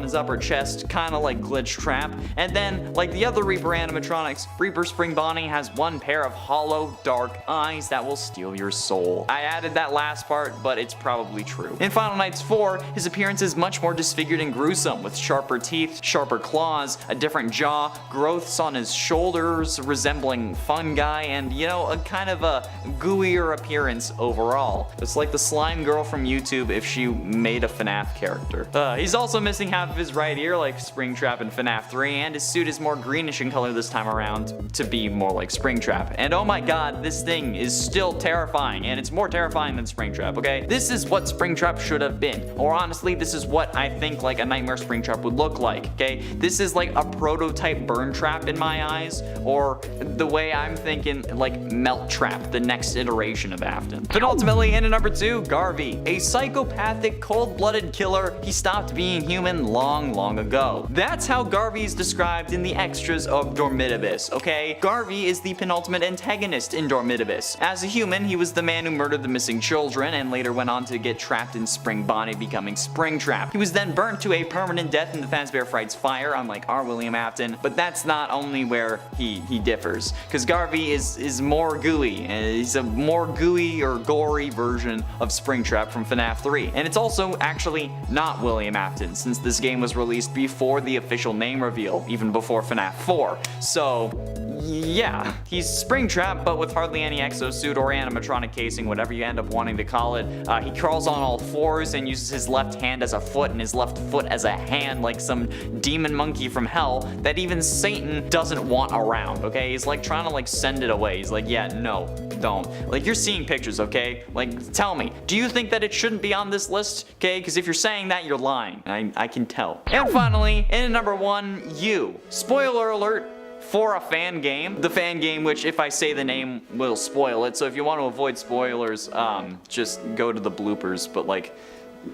his upper chest, kind of like Glitch Trap. And then, like the other Reaper animatronics, Reaper Spring Bonnie has one pair of hollow, dark eyes that will steal your soul. I added that last part, but it's probably true. In Final Nights 4, his appearance is much more disfigured and gruesome, with sharper teeth, sharper claws, a different jaw, growths on his shoulders resembling fungi, and you know, a kind of a gooier appearance overall. It's like the slime girl from YouTube if she made a Fnaf character. He's also missing half of his right ear like Springtrap in Fnaf 3, and his suit is more greenish in color this time around to be more like Springtrap. And oh my god, this thing is still terrifying, and it's more terrifying than Springtrap, okay? This is what Springtrap should have been, or honestly, this is what I think like a Nightmare Springtrap would look like, okay? This is like a prototype Burn Trap in my eyes, or the way I'm thinking, like Melt Trap, the next iteration of Afton. But ultimately, in at number 2, Garvey, a psychopathic, cold-blooded killer. He stopped being human long ago. That's how Garvey is described in the extras of Dormitibus, okay? Garvey is the penultimate antagonist in Dormitibus. As a human, he was the man who murdered the missing children and later went on to get trapped in Spring Bonnie, becoming Springtrap. He was then burnt to a permanent death in the Fazbear Frights fire, unlike our William Afton, but that's not only where he differs, because Garvey is more gooey. He's a more gooey or gory version of Springtrap from Fnaf 3. And it's also actually not William Afton, since this game was released before the official name reveal, even before Fnaf 4. So yeah, he's Springtrap, but with hardly any exosuit or animatronic casing, whatever you end up wanting to call it. He crawls on all fours and uses his left hand as a foot and his left foot as a hand, like some demon monkey from hell that even Satan doesn't want around, okay? He's like trying to like send it away. He's like, yeah, no, don't. Like, you're seeing pictures, okay? Like, tell me, do you think that it shouldn't be on this list, okay? Because if you're saying that, you're lying. I can tell. And finally, in at number 1, you. Spoiler alert for a fan game. The fan game, which if I say the name will spoil it, so if you want to avoid spoilers, just go to the bloopers, but like,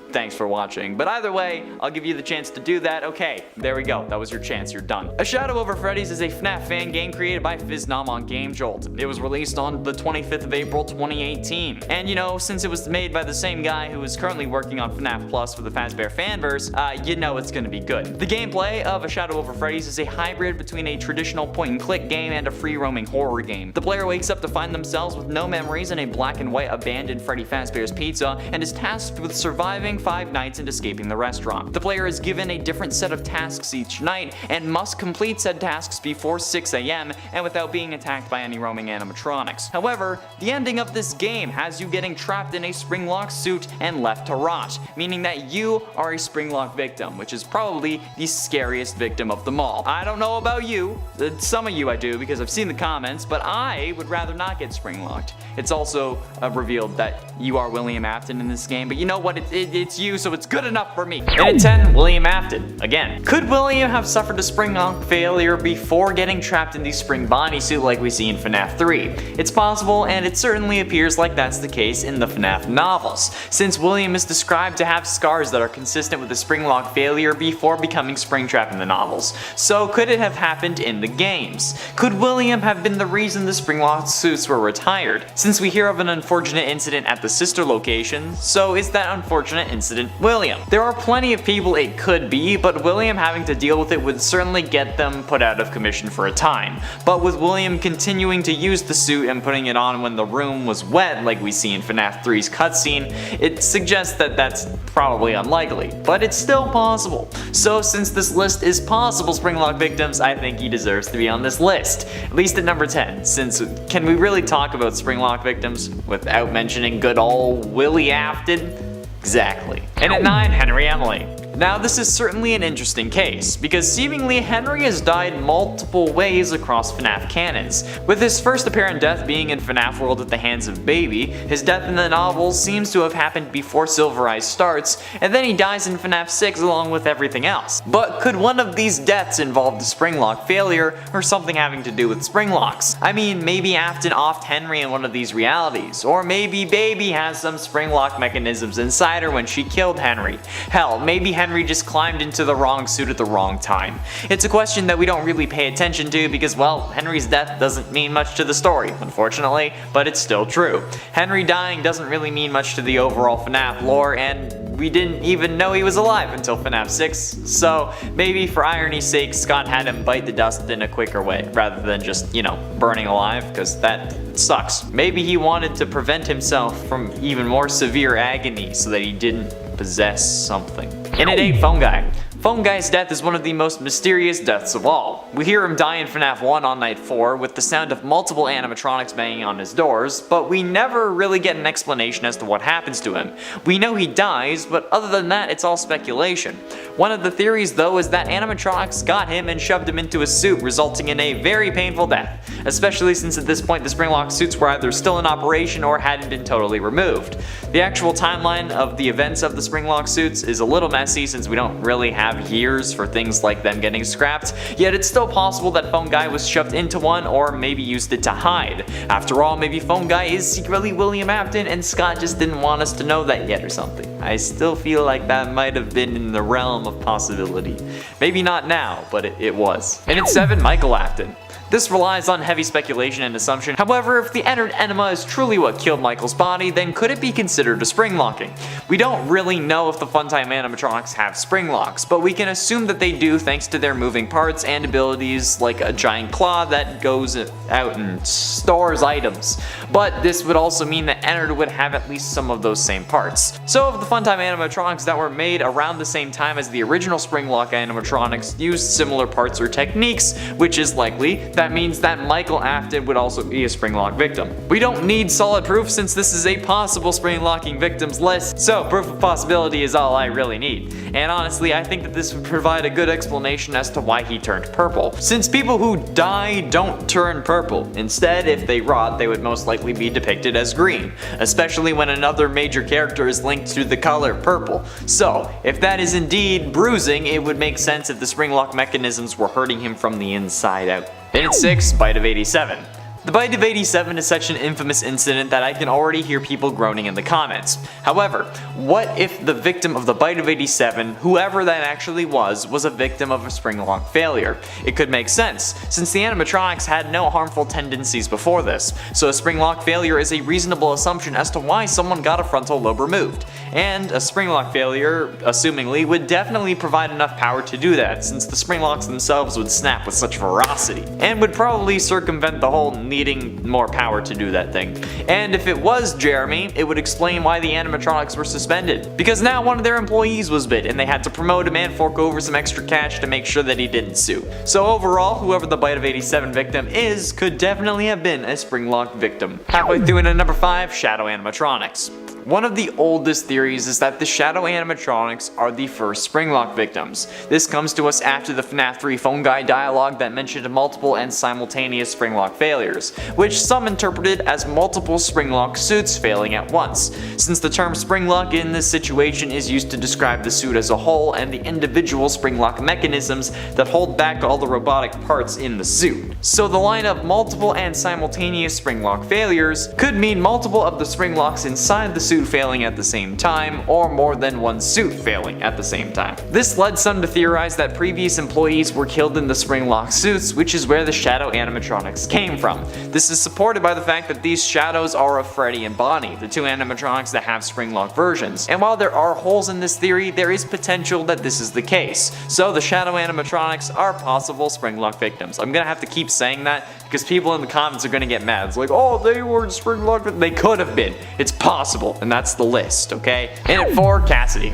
thanks for watching. But either way, I'll give you the chance to do that. Okay, there we go. That was your chance. You're done. A Shadow Over Freddy's is a Fnaf fan game created by Fnaf on GameJolt. It was released on the 25th of April 2018. And you know, since it was made by the same guy who is currently working on Fnaf Plus for the Fazbear Fanverse, you know it's gonna be good. The gameplay of A Shadow Over Freddy's is a hybrid between a traditional point-and-click game and a free-roaming horror game. The player wakes up to find themselves with no memories in a black and white abandoned Freddy Fazbear's Pizza and is tasked with surviving 5 nights and escaping the restaurant. The player is given a different set of tasks each night and must complete said tasks before 6 AM and without being attacked by any roaming animatronics. However, the ending of this game has you getting trapped in a Springlock suit and left to rot, meaning that you are a Springlock victim, which is probably the scariest victim of them all. I don't know about you, some of you I do because I've seen the comments, but I would rather not get Springlocked. It's also revealed that you are William Afton in this game, but you know what, it's you, so it's good enough for me. And at 10, William Afton. Again, could William have suffered a Springlock failure before getting trapped in the Spring Bonnie suit like we see in Fnaf 3? It's possible, and it certainly appears like that's the case in the Fnaf novels, since William is described to have scars that are consistent with the Springlock failure before becoming Springtrap in the novels. So could it have happened in the games? Could William have been the reason the Springlock suits were retired? Since we hear of an unfortunate incident at the sister location, so is that unfortunate incident William? There are plenty of people it could be, but William having to deal with it would certainly get them put out of commission for a time. But with William continuing to use the suit and putting it on when the room was wet like we see in Fnaf 3's cutscene, it suggests that that's probably unlikely, but it's still possible. So since this list is possible Springlock victims, I think he deserves to be on this list, at least at number 10, since can we really talk about Springlock victims without mentioning good old Willie Afton? Exactly. And at 9, Henry Emily. Now this is certainly an interesting case, because seemingly Henry has died multiple ways across Fnaf canons, with his first apparent death being in Fnaf World at the hands of Baby. His death in the novels seems to have happened before Silver Eyes starts, and then he dies in Fnaf 6 along with everything else. But could one of these deaths involve the Springlock failure, or something having to do with Springlocks? I mean, maybe Afton offed Henry in one of these realities, or maybe Baby has some Springlock mechanisms inside her when she killed Henry. Hell, maybe Henry just climbed into the wrong suit at the wrong time. It's a question that we don't really pay attention to because, well, Henry's death doesn't mean much to the story, unfortunately, but it's still true. Henry dying doesn't really mean much to the overall Fnaf lore, and we didn't even know he was alive until Fnaf 6, so maybe for irony's sake Scott had him bite the dust in a quicker way, rather than just, burning alive, because that sucks. Maybe he wanted to prevent himself from even more severe agony so that he didn't possess something. And at 8, Phone Guy. Phone Guy's death is one of the most mysterious deaths of all. We hear him die in Fnaf 1 on night 4 with the sound of multiple animatronics banging on his doors, but we never really get an explanation as to what happens to him. We know he dies, but other than that it's all speculation. One of the theories though is that animatronics got him and shoved him into a suit, resulting in a very painful death, especially since at this point the Springlock suits were either still in operation or hadn't been totally removed. The actual timeline of the events of the Springlock suits is a little messy since we don't really have years for things like them getting scrapped, yet it's still possible that Phone Guy was shoved into one or maybe used it to hide. After all, maybe Phone Guy is secretly William Afton and Scott just didn't want us to know that yet or something. I still feel like that might have been in the realm of possibility. Maybe not now, but it was. And at 7, Michael Afton. This relies on heavy speculation and assumption. However, if the entered enema is truly what killed Michael's body, then could it be considered a spring locking? We don't really know if the Funtime animatronics have spring locks, but we can assume that they do thanks to their moving parts and abilities like a giant claw that goes out and stores items. But this would also mean that Ennard would have at least some of those same parts. So if the Funtime animatronics that were made around the same time as the original Springlock animatronics used similar parts or techniques, which is likely, that means that Michael Afton would also be a Springlock victim. We don't need solid proof since this is a possible Springlocking victims list, so proof of possibility is all I really need. And honestly, I think that this would provide a good explanation as to why he turned purple. Since people who die don't turn purple. Instead, if they rot, they would most likely be depicted as green, especially when another major character is linked to the color purple. So, if that is indeed bruising, it would make sense if the Springlock mechanisms were hurting him from the inside out. And at 6, Bite of 87. The Bite of 87 is such an infamous incident that I can already hear people groaning in the comments. However, what if the victim of the Bite of 87, whoever that actually was a victim of a Springlock failure? It could make sense, since the animatronics had no harmful tendencies before this, so a Springlock failure is a reasonable assumption as to why someone got a frontal lobe removed. And a Springlock failure, assumingly, would definitely provide enough power to do that, since the Springlocks themselves would snap with such ferocity, and would probably circumvent the whole needing more power to do that thing. And if it was Jeremy, it would explain why the animatronics were suspended, because now one of their employees was bit and they had to promote him and fork over some extra cash to make sure that he didn't sue. So overall, whoever the Bite of 87 victim is could definitely have been a Springlock victim. Halfway through into number 5, Shadow animatronics. One of the oldest theories is that the Shadow animatronics are the first Springlock victims. This comes to us after the Fnaf 3 Phone Guy dialogue that mentioned multiple and simultaneous Springlock failures, which some interpreted as multiple Springlock suits failing at once, since the term Springlock in this situation is used to describe the suit as a whole and the individual Springlock mechanisms that hold back all the robotic parts in the suit. So the line of multiple and simultaneous Springlock failures could mean multiple of the Springlocks inside the suit failing at the same time, or more than one suit failing at the same time. This led some to theorize that previous employees were killed in the Springlock suits, which is where the Shadow animatronics came from. This is supported by the fact that these shadows are of Freddy and Bonnie, the two animatronics that have Springlock versions. And while there are holes in this theory, there is potential that this is the case. So the Shadow animatronics are possible Springlock victims. I'm gonna have to keep saying that because people in the comments are gonna get mad. It's like, oh, they weren't Springlock, they could have been. It's possible, and that's the list, okay? And at 4, Cassidy.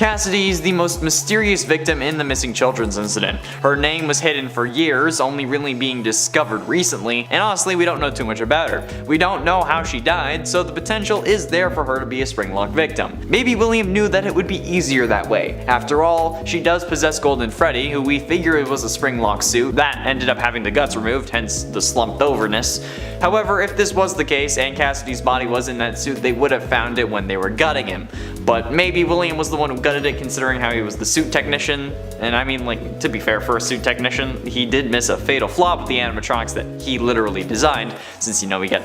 Cassidy is the most mysterious victim in the missing children's incident. Her name was hidden for years, only really being discovered recently, and honestly we don't know too much about her. We don't know how she died, so the potential is there for her to be a Springlock victim. Maybe William knew that it would be easier that way. After all, she does possess Golden Freddy, who we figure it was a Springlock suit that ended up having the guts removed, hence the slumped overness. However, if this was the case and Cassidy's body was in that suit, they would have found it when they were gutting him. But maybe William was the one who gutted it, considering how he was the suit technician. And I mean, like, to be fair, for a suit technician, he did miss a fatal flaw with the animatronics that he literally designed, since, you know, he got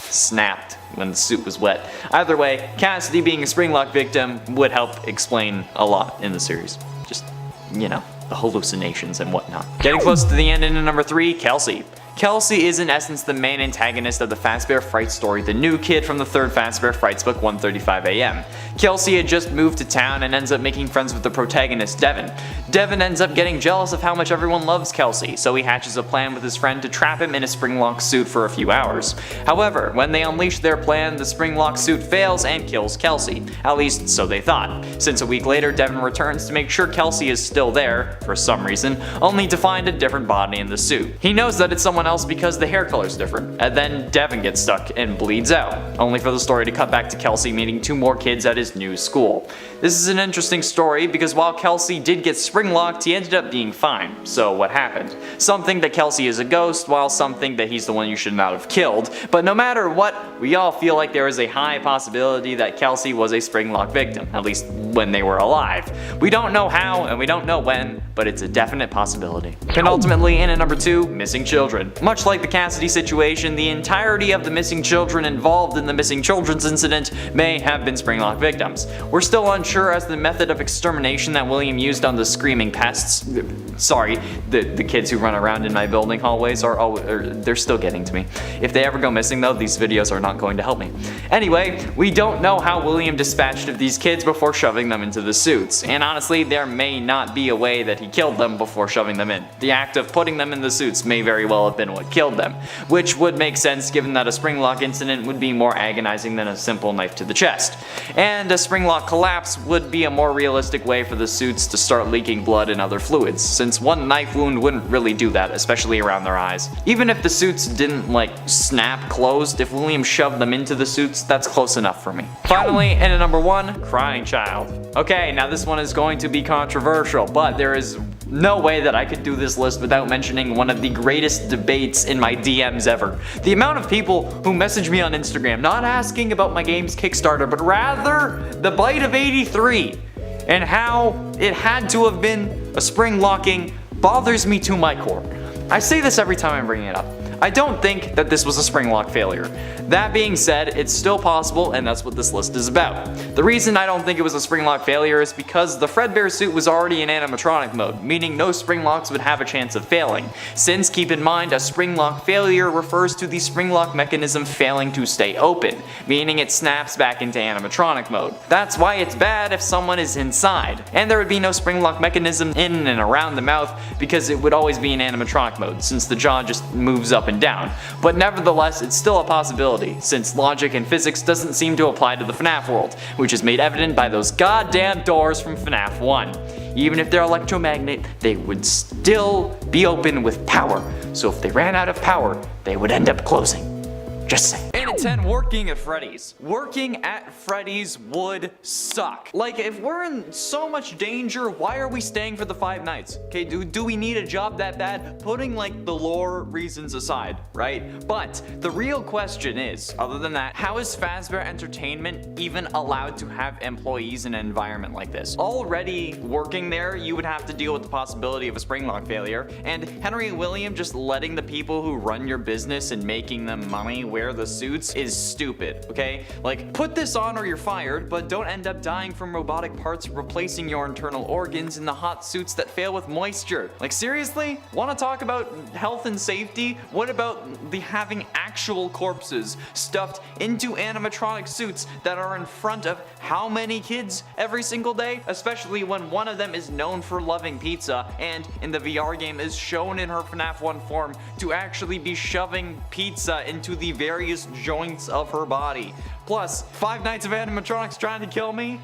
snapped when the suit was wet. Either way, Cassidy being a Springlock victim would help explain a lot in the series. Just, you know, the hallucinations and whatnot. Getting close to the end into number 3, Kelsey. Kelsey is in essence the main antagonist of the Fazbear Fright story, the new kid from the third Fazbear Frights book 1:35 AM. Kelsey had just moved to town and ends up making friends with the protagonist Devin. Devin ends up getting jealous of how much everyone loves Kelsey, so he hatches a plan with his friend to trap him in a Springlock suit for a few hours. However, when they unleash their plan, the Springlock suit fails and kills Kelsey. At least, so they thought. Since a week later, Devin returns to make sure Kelsey is still there, for some reason, only to find a different body in the suit. He knows that it's someone else because the hair color is different, and then Devin gets stuck and bleeds out, only for the story to cut back to Kelsey meeting 2 more kids at his new school. This is an interesting story because while Kelsey did get Springlocked, he ended up being fine. So what happened? Some think that Kelsey is a ghost, while some think that he's the one you should not have killed. But no matter what, we all feel like there is a high possibility that Kelsey was a Springlock victim, at least when they were alive. We don't know how and we don't know when, but it's a definite possibility. Penultimately, in at number 2, missing children. Much like the Cassidy situation, the entirety of the missing children involved in the missing children's incident may have been Springlock victims. We're still unsure as to the method of extermination that William used on the screaming pests. Sorry, the kids who run around in my building hallways they're still getting to me. If they ever go missing though, these videos are not going to help me. Anyway, we don't know how William dispatched of these kids before shoving them into the suits, and honestly there may not be a way that he killed them before shoving them in. The act of putting them in the suits may very well have been what killed them, which would make sense given that a Springlock incident would be more agonizing than a simple knife to the chest. And a Springlock collapse would be a more realistic way for the suits to start leaking blood and other fluids, since one knife wound wouldn't really do that, especially around their eyes. Even if the suits didn't like snap closed, if William shoved them into the suits, that's close enough for me. Finally, in at number 1, crying child. Okay, now this one is going to be controversial, but there is no way that I could do this list without mentioning one of the greatest debates in my DMs ever. The amount of people who message me on Instagram not asking about my game's Kickstarter, but rather the bite of 83 and how it had to have been a Springlocking bothers me to my core. I say this every time I'm bringing it up. I don't think that this was a Springlock failure. That being said, it's still possible, and that's what this list is about. The reason I don't think it was a Springlock failure is because the Fredbear suit was already in animatronic mode, meaning no Springlocks would have a chance of failing. Since, keep in mind, a Springlock failure refers to the Springlock mechanism failing to stay open, meaning it snaps back into animatronic mode. That's why it's bad if someone is inside, and there would be no Springlock mechanism in and around the mouth because it would always be in animatronic mode, since the jaw just moves up and down. But nevertheless, it's still a possibility, since logic and physics doesn't seem to apply to the Fnaf world, which is made evident by those goddamn doors from Fnaf 1. Even if they're electromagnet, they would still be open with power, so if they ran out of power, they would end up closing. Just saying. 8 out of 10, working at Freddy's. Working at Freddy's would suck. Like, if we're in so much danger, why are we staying for the 5 nights? Okay, do we need a job that bad? Putting like the lore reasons aside, right? But the real question is, other than that, how is Fazbear Entertainment even allowed to have employees in an environment like this? Already working there, you would have to deal with the possibility of a Springlock failure, and Henry and William just letting the people who run your business and making them money wear the suits is stupid, okay? Like, put this on or you're fired, but don't end up dying from robotic parts replacing your internal organs in the hot suits that fail with moisture. Like, seriously? Want to talk about health and safety? What about the having actual corpses stuffed into animatronic suits that are in front of how many kids every single day? Especially when one of them is known for loving pizza and in the VR game is shown in her FNAF 1 form to actually be shoving pizza into the various joints of her body. Plus, 5 nights of animatronics trying to kill me?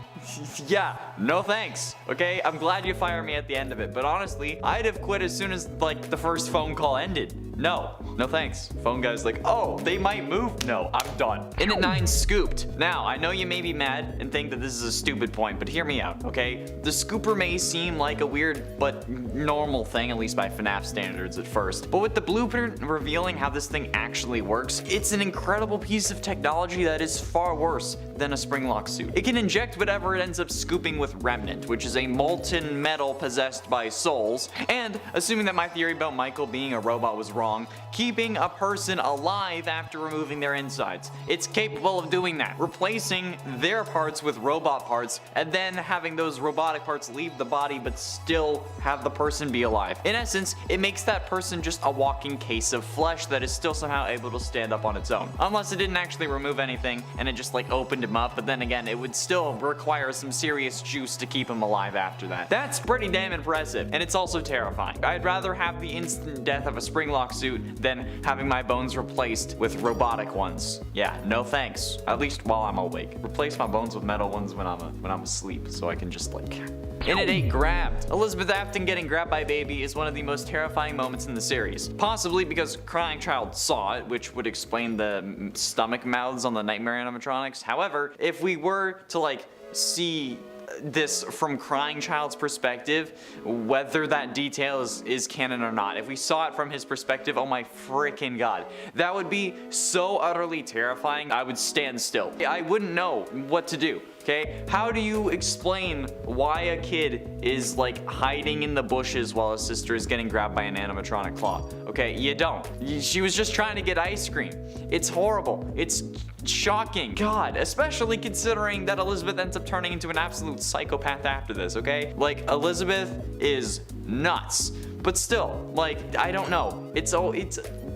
Yeah, no thanks, okay? I'm glad you fired me at the end of it, but honestly, I'd have quit as soon as, like, the first phone call ended. No thanks. Phone guy's like, oh, they might move. No, I'm done. In at 9, scooped. Now, I know you may be mad and think that this is a stupid point, but hear me out, okay? The scooper may seem like a weird but normal thing, at least by Fnaf standards at first. But with the blueprint revealing how this thing actually works, it's an incredible piece of technology that is far worse than a Springlock suit. It can inject whatever it ends up scooping with Remnant, which is a molten metal possessed by souls, and, assuming that my theory about Michael being a robot was wrong, keeping a person alive after removing their insides. It's capable of doing that, replacing their parts with robot parts, and then having those robotic parts leave the body but still have the person be alive. In essence, it makes that person just a walking case of flesh that is still somehow able to stand up on its own. Unless it didn't actually remove anything and it just like opened him up, but then again, it would still require some serious juice to keep him alive after that. That's pretty damn impressive, and it's also terrifying. I'd rather have the instant death of a Springlock suit than having my bones replaced with robotic ones. Yeah, no thanks. At least while I'm awake. Replace my bones with metal ones when I'm asleep, so I can just like... In at 8, grabbed. Elizabeth Afton getting grabbed by Baby is one of the most terrifying moments in the series. Possibly because Crying Child saw it, which would explain the stomach mouths on the nightmare animatronics. However, if we were to like see this from Crying Child's perspective, whether that detail is canon or not, if we saw it from his perspective, oh my freaking god, that would be so utterly terrifying. I would stand still. I wouldn't know what to do. Okay, how do you explain why a kid is like hiding in the bushes while his sister is getting grabbed by an animatronic claw? Okay, you don't. She was just trying to get ice cream. It's horrible. It's shocking. God, especially considering that Elizabeth ends up turning into an absolute psychopath after this, okay? Like, Elizabeth is nuts. But still, like, I don't know. It's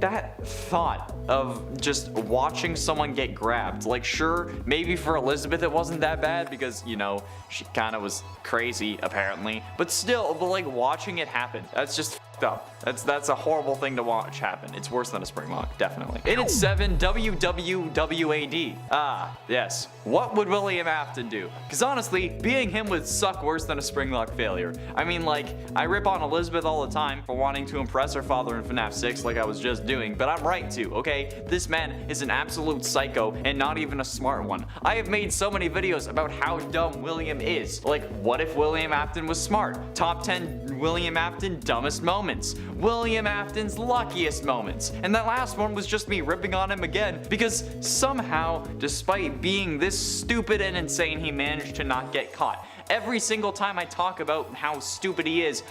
that thought of just watching someone get grabbed. Like, sure, maybe for Elizabeth it wasn't that bad because, you know, she kind of was crazy apparently. But still, like, watching it happen, that's just f***ed up. That's a horrible thing to watch happen. It's worse than a Springlock, definitely. In at 7, WWWAD. Ah, yes. What would William Afton do? Because honestly, being him would suck worse than a Springlock failure. I mean, like, I rip on Elizabeth all the time for wanting to impress her father in Fnaf 6 like I was just doing, but I'm right to, okay? This man is an absolute psycho and not even a smart one. I have made so many videos about how dumb William is. Like, what if William Afton was smart? Top 10 William Afton dumbest moments. William Afton's luckiest moments. And that last one was just me ripping on him again because somehow, despite being this stupid and insane, he managed to not get caught. Every single time I talk about how stupid he is,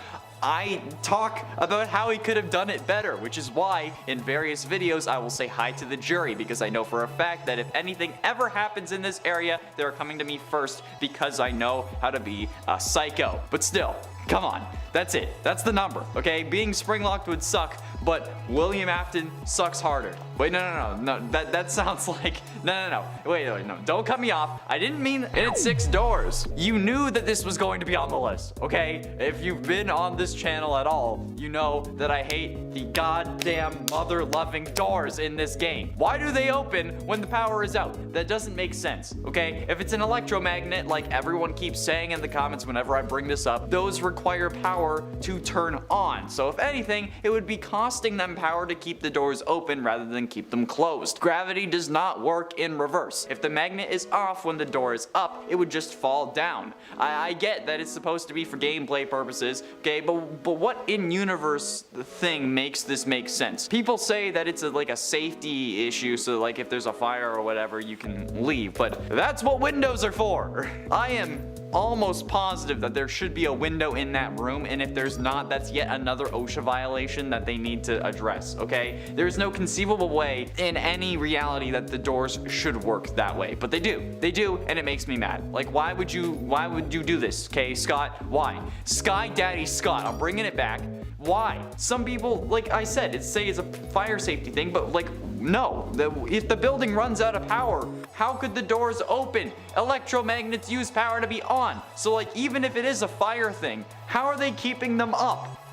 I talk about how he could have done it better, which is why in various videos I will say hi to the jury, because I know for a fact that if anything ever happens in this area, they're coming to me first because I know how to be a psycho. But still, come on, that's it. That's the number, okay? Being Springlocked would suck, but William Afton sucks harder. Wait, no, that sounds like, no, wait, no, don't cut me off. I didn't mean in at 6 doors. You knew that this was going to be on the list, okay? If you've been on this channel at all, you know that I hate the goddamn mother-loving doors in this game. Why do they open when the power is out? That doesn't make sense, okay? If it's an electromagnet, like everyone keeps saying in the comments whenever I bring this up, those require power to turn on. So if anything, it would be costing them power to keep the doors open rather than keep them closed. Gravity does not work in reverse. If the magnet is off when the door is up, it would just fall down. I get that it's supposed to be for gameplay purposes, okay, but what in-universe thing makes this make sense? People say that it's like a safety issue, so like if there's a fire or whatever, you can leave, but that's what windows are for. I am almost positive that there should be a window in that room, and if there's not, that's yet another OSHA violation that they need to address, okay? There's no conceivable way in any reality that the doors should work that way, but they do, and it makes me mad. Like, why would you do this, okay, Scott? Why? Sky Daddy Scott, I'm bringing it back. Why? Some people, like I said, say it's a fire safety thing, but like, no. If the building runs out of power, how could the doors open? Electromagnets use power to be on. So like, even if it is a fire thing, how are they keeping them up?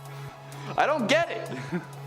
I don't get it.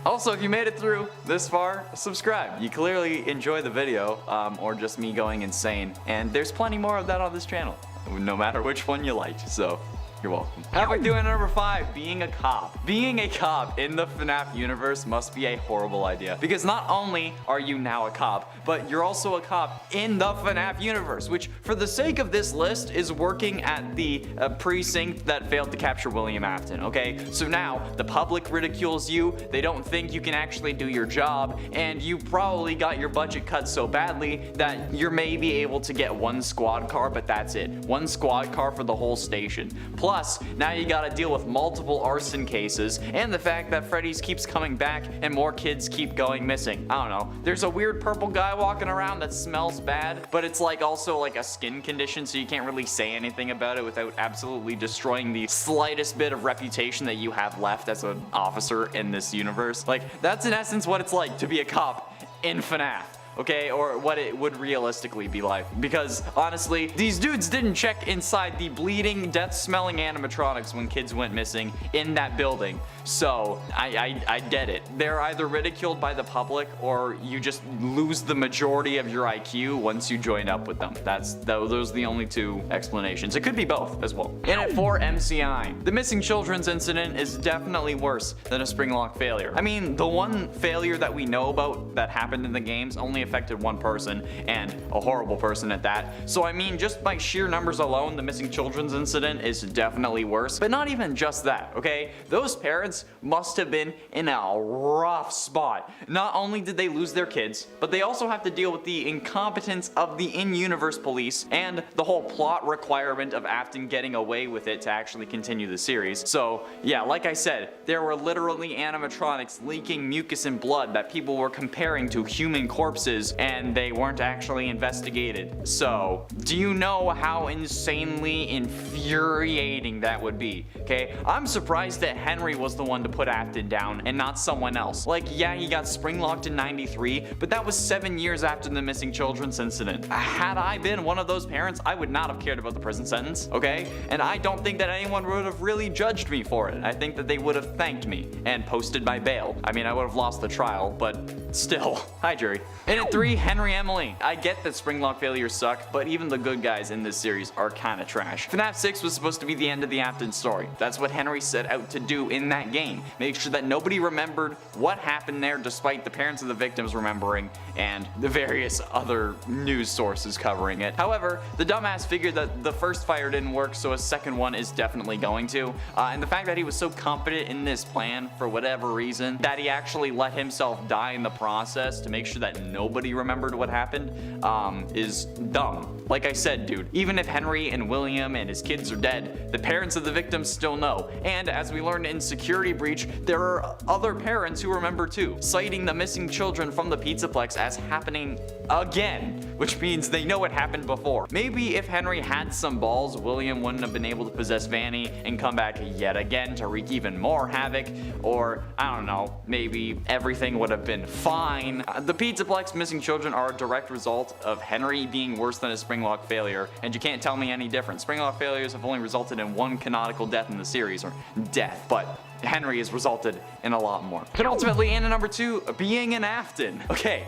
Also, if you made it through this far, subscribe. You clearly enjoy the video, or just me going insane, and there's plenty more of that on this channel. no matter which one you liked, so you're welcome. Halfway through number 5, being a cop. Being a cop in the Fnaf universe must be a horrible idea, because not only are you now a cop, but you're also a cop in the Fnaf universe, which for the sake of this list is working at the precinct that failed to capture William Afton, okay? So now the public ridicules you, they don't think you can actually do your job, and you probably got your budget cut so badly that you're maybe able to get one squad car, but that's it. One squad car for the whole station. Plus, now you gotta deal with multiple arson cases, and the fact that Freddy's keeps coming back and more kids keep going missing. I don't know. There's a weird purple guy walking around that smells bad, but it's like also like a skin condition, so you can't really say anything about it without absolutely destroying the slightest bit of reputation that you have left as an officer in this universe. Like, that's in essence what it's like to be a cop in Fnaf. Okay, or what it would realistically be like. Because honestly, these dudes didn't check inside the bleeding, death-smelling animatronics when kids went missing in that building. So, I get it. They're either ridiculed by the public, or you just lose the majority of your IQ once you join up with them. Those are the only two explanations. It could be both as well. In at 4, MCI. The missing children's incident is definitely worse than a Springlock failure. I mean, the one failure that we know about that happened in the games only affected one person, and a horrible person at that. So I mean, just by sheer numbers alone, the missing children's incident is definitely worse. But not even just that, okay? Those parents must have been in a rough spot. Not only did they lose their kids, but they also have to deal with the incompetence of the in-universe police and the whole plot requirement of Afton getting away with it to actually continue the series. So yeah, like I said, there were literally animatronics leaking mucus and blood that people were comparing to human corpses, and they weren't actually investigated. So, do you know how insanely infuriating that would be? Okay, I'm surprised that Henry was the one to put Afton down and not someone else. Like, yeah, he got springlocked in 93, but that was 7 years after the missing children's incident. Had I been one of those parents, I would not have cared about the prison sentence, okay? And I don't think that anyone would have really judged me for it. I think that they would have thanked me and posted my bail. I mean, I would have lost the trial, but still. Hi, jury. In at 3, Henry Emily. I get that Springlock failures suck, but even the good guys in this series are kinda trash. Fnaf 6 was supposed to be the end of the Afton story. That's what Henry set out to do in that game. Make sure that nobody remembered what happened there despite the parents of the victims remembering and the various other news sources covering it. However, the dumbass figured that the first fire didn't work, so a second one is definitely going to. And the fact that he was so confident in this plan for whatever reason that he actually let himself die in the process to make sure that nobody remembered what happened is dumb. Like I said, dude, even if Henry and William and his kids are dead, the parents of the victims still know. And as we learned in Security Breach, there are other parents who remember too, citing the missing children from the Pizzaplex as happening again, which means they know it happened before. Maybe if Henry had some balls, William wouldn't have been able to possess Vanny and come back yet again to wreak even more havoc, or I don't know, maybe everything would have been fine. The Pizzaplex missing children are a direct result of Henry being worse than a Springlock failure, and you can't tell me any different. Springlock failures have only resulted in one canonical death in the series, or death, but Henry has resulted in a lot more. But ultimately, in at number 2, being an Afton. Okay,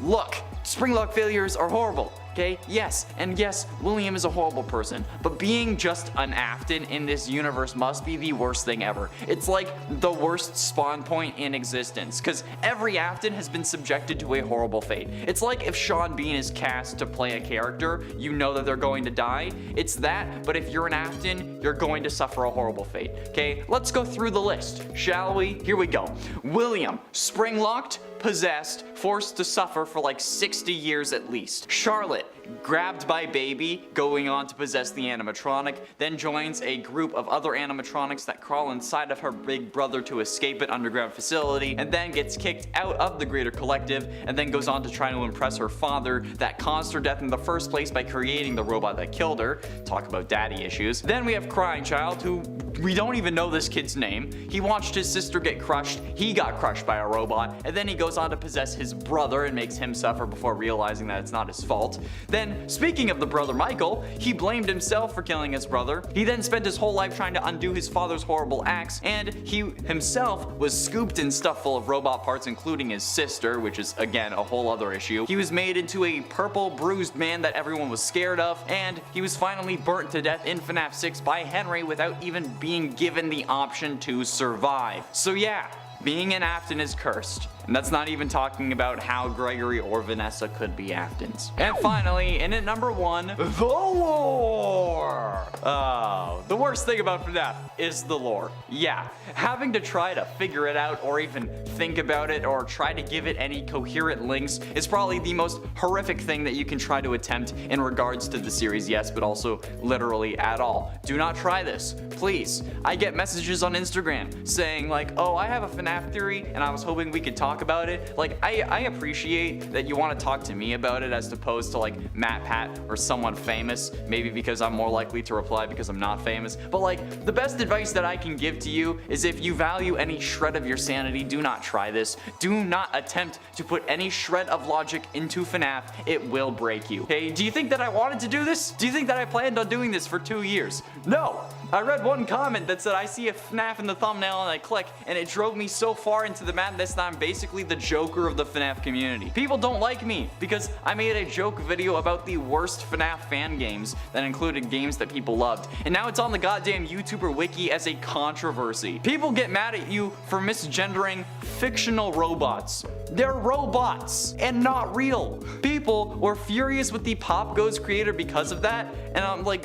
look, Springlock failures are horrible. Okay, yes, and yes, William is a horrible person, but being just an Afton in this universe must be the worst thing ever. It's like the worst spawn point in existence, because every Afton has been subjected to a horrible fate. It's like if Sean Bean is cast to play a character, you know that they're going to die. It's that, but if you're an Afton, you're going to suffer a horrible fate. Okay, let's go through the list, shall we? Here we go. William, springlocked, possessed, forced to suffer for like 60 years at least. Charlotte, grabbed by Baby, going on to possess the animatronic, then joins a group of other animatronics that crawl inside of her big brother to escape an underground facility, and then gets kicked out of the greater collective, and then goes on to try to impress her father that caused her death in the first place by creating the robot that killed her. Talk about daddy issues. Then we have Crying Child, who we don't even know this kid's name. He watched his sister get crushed, he got crushed by a robot, and then he goes on to possess his brother and makes him suffer before realizing that it's not his fault. Then, speaking of the brother Michael, he blamed himself for killing his brother. He then spent his whole life trying to undo his father's horrible acts, and he himself was scooped in stuff full of robot parts, including his sister, which is again a whole other issue. He was made into a purple bruised man that everyone was scared of, and he was finally burnt to death in FNAF 6 by Henry without even being given the option to survive. So yeah, being an Afton is cursed. And that's not even talking about how Gregory or Vanessa could be Aftons. And finally, in at number 1, the lore! Oh, the worst thing about FNAF is the lore. Yeah, having to try to figure it out or even think about it or try to give it any coherent links is probably the most horrific thing that you can try to attempt in regards to the series, yes, but also literally at all. Do not try this, please. I get messages on Instagram saying like, oh, I have a FNAF theory and I was hoping we could talk about it. Like, I appreciate that you want to talk to me about it as opposed to like Matt Pat or someone famous, maybe because I'm more likely to reply because I'm not famous. But like, the best advice that I can give to you is if you value any shred of your sanity, do not try this. Do not attempt to put any shred of logic into FNAF. It will break you. Hey, do you think that I wanted to do this? Do you think that I planned on doing this for 2 years? No! I read one comment that said I see a FNAF in the thumbnail and I click, and it drove me so far into the madness that I'm basically the Joker of the FNAF community. People don't like me because I made a joke video about the worst FNAF fan games that included games that people loved, and now it's on the goddamn YouTuber wiki as a controversy. People get mad at you for misgendering fictional robots. They're robots and not real. People were furious with the Pop Goes creator because of that, and I'm like,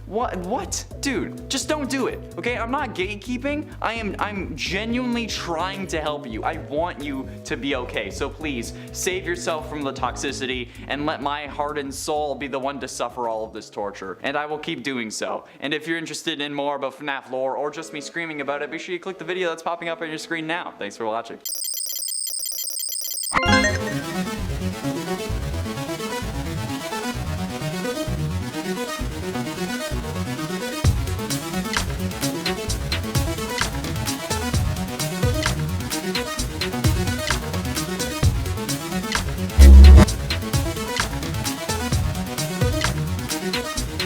what? Dude, just don't do it, okay? I'm not gatekeeping. I'm genuinely trying to help you. I want you to be okay. So please, save yourself from the toxicity and let my heart and soul be the one to suffer all of this torture. And I will keep doing so. And if you're interested in more about FNAF lore or just me screaming about it, be sure you click the video that's popping up on your screen now. Thanks for watching.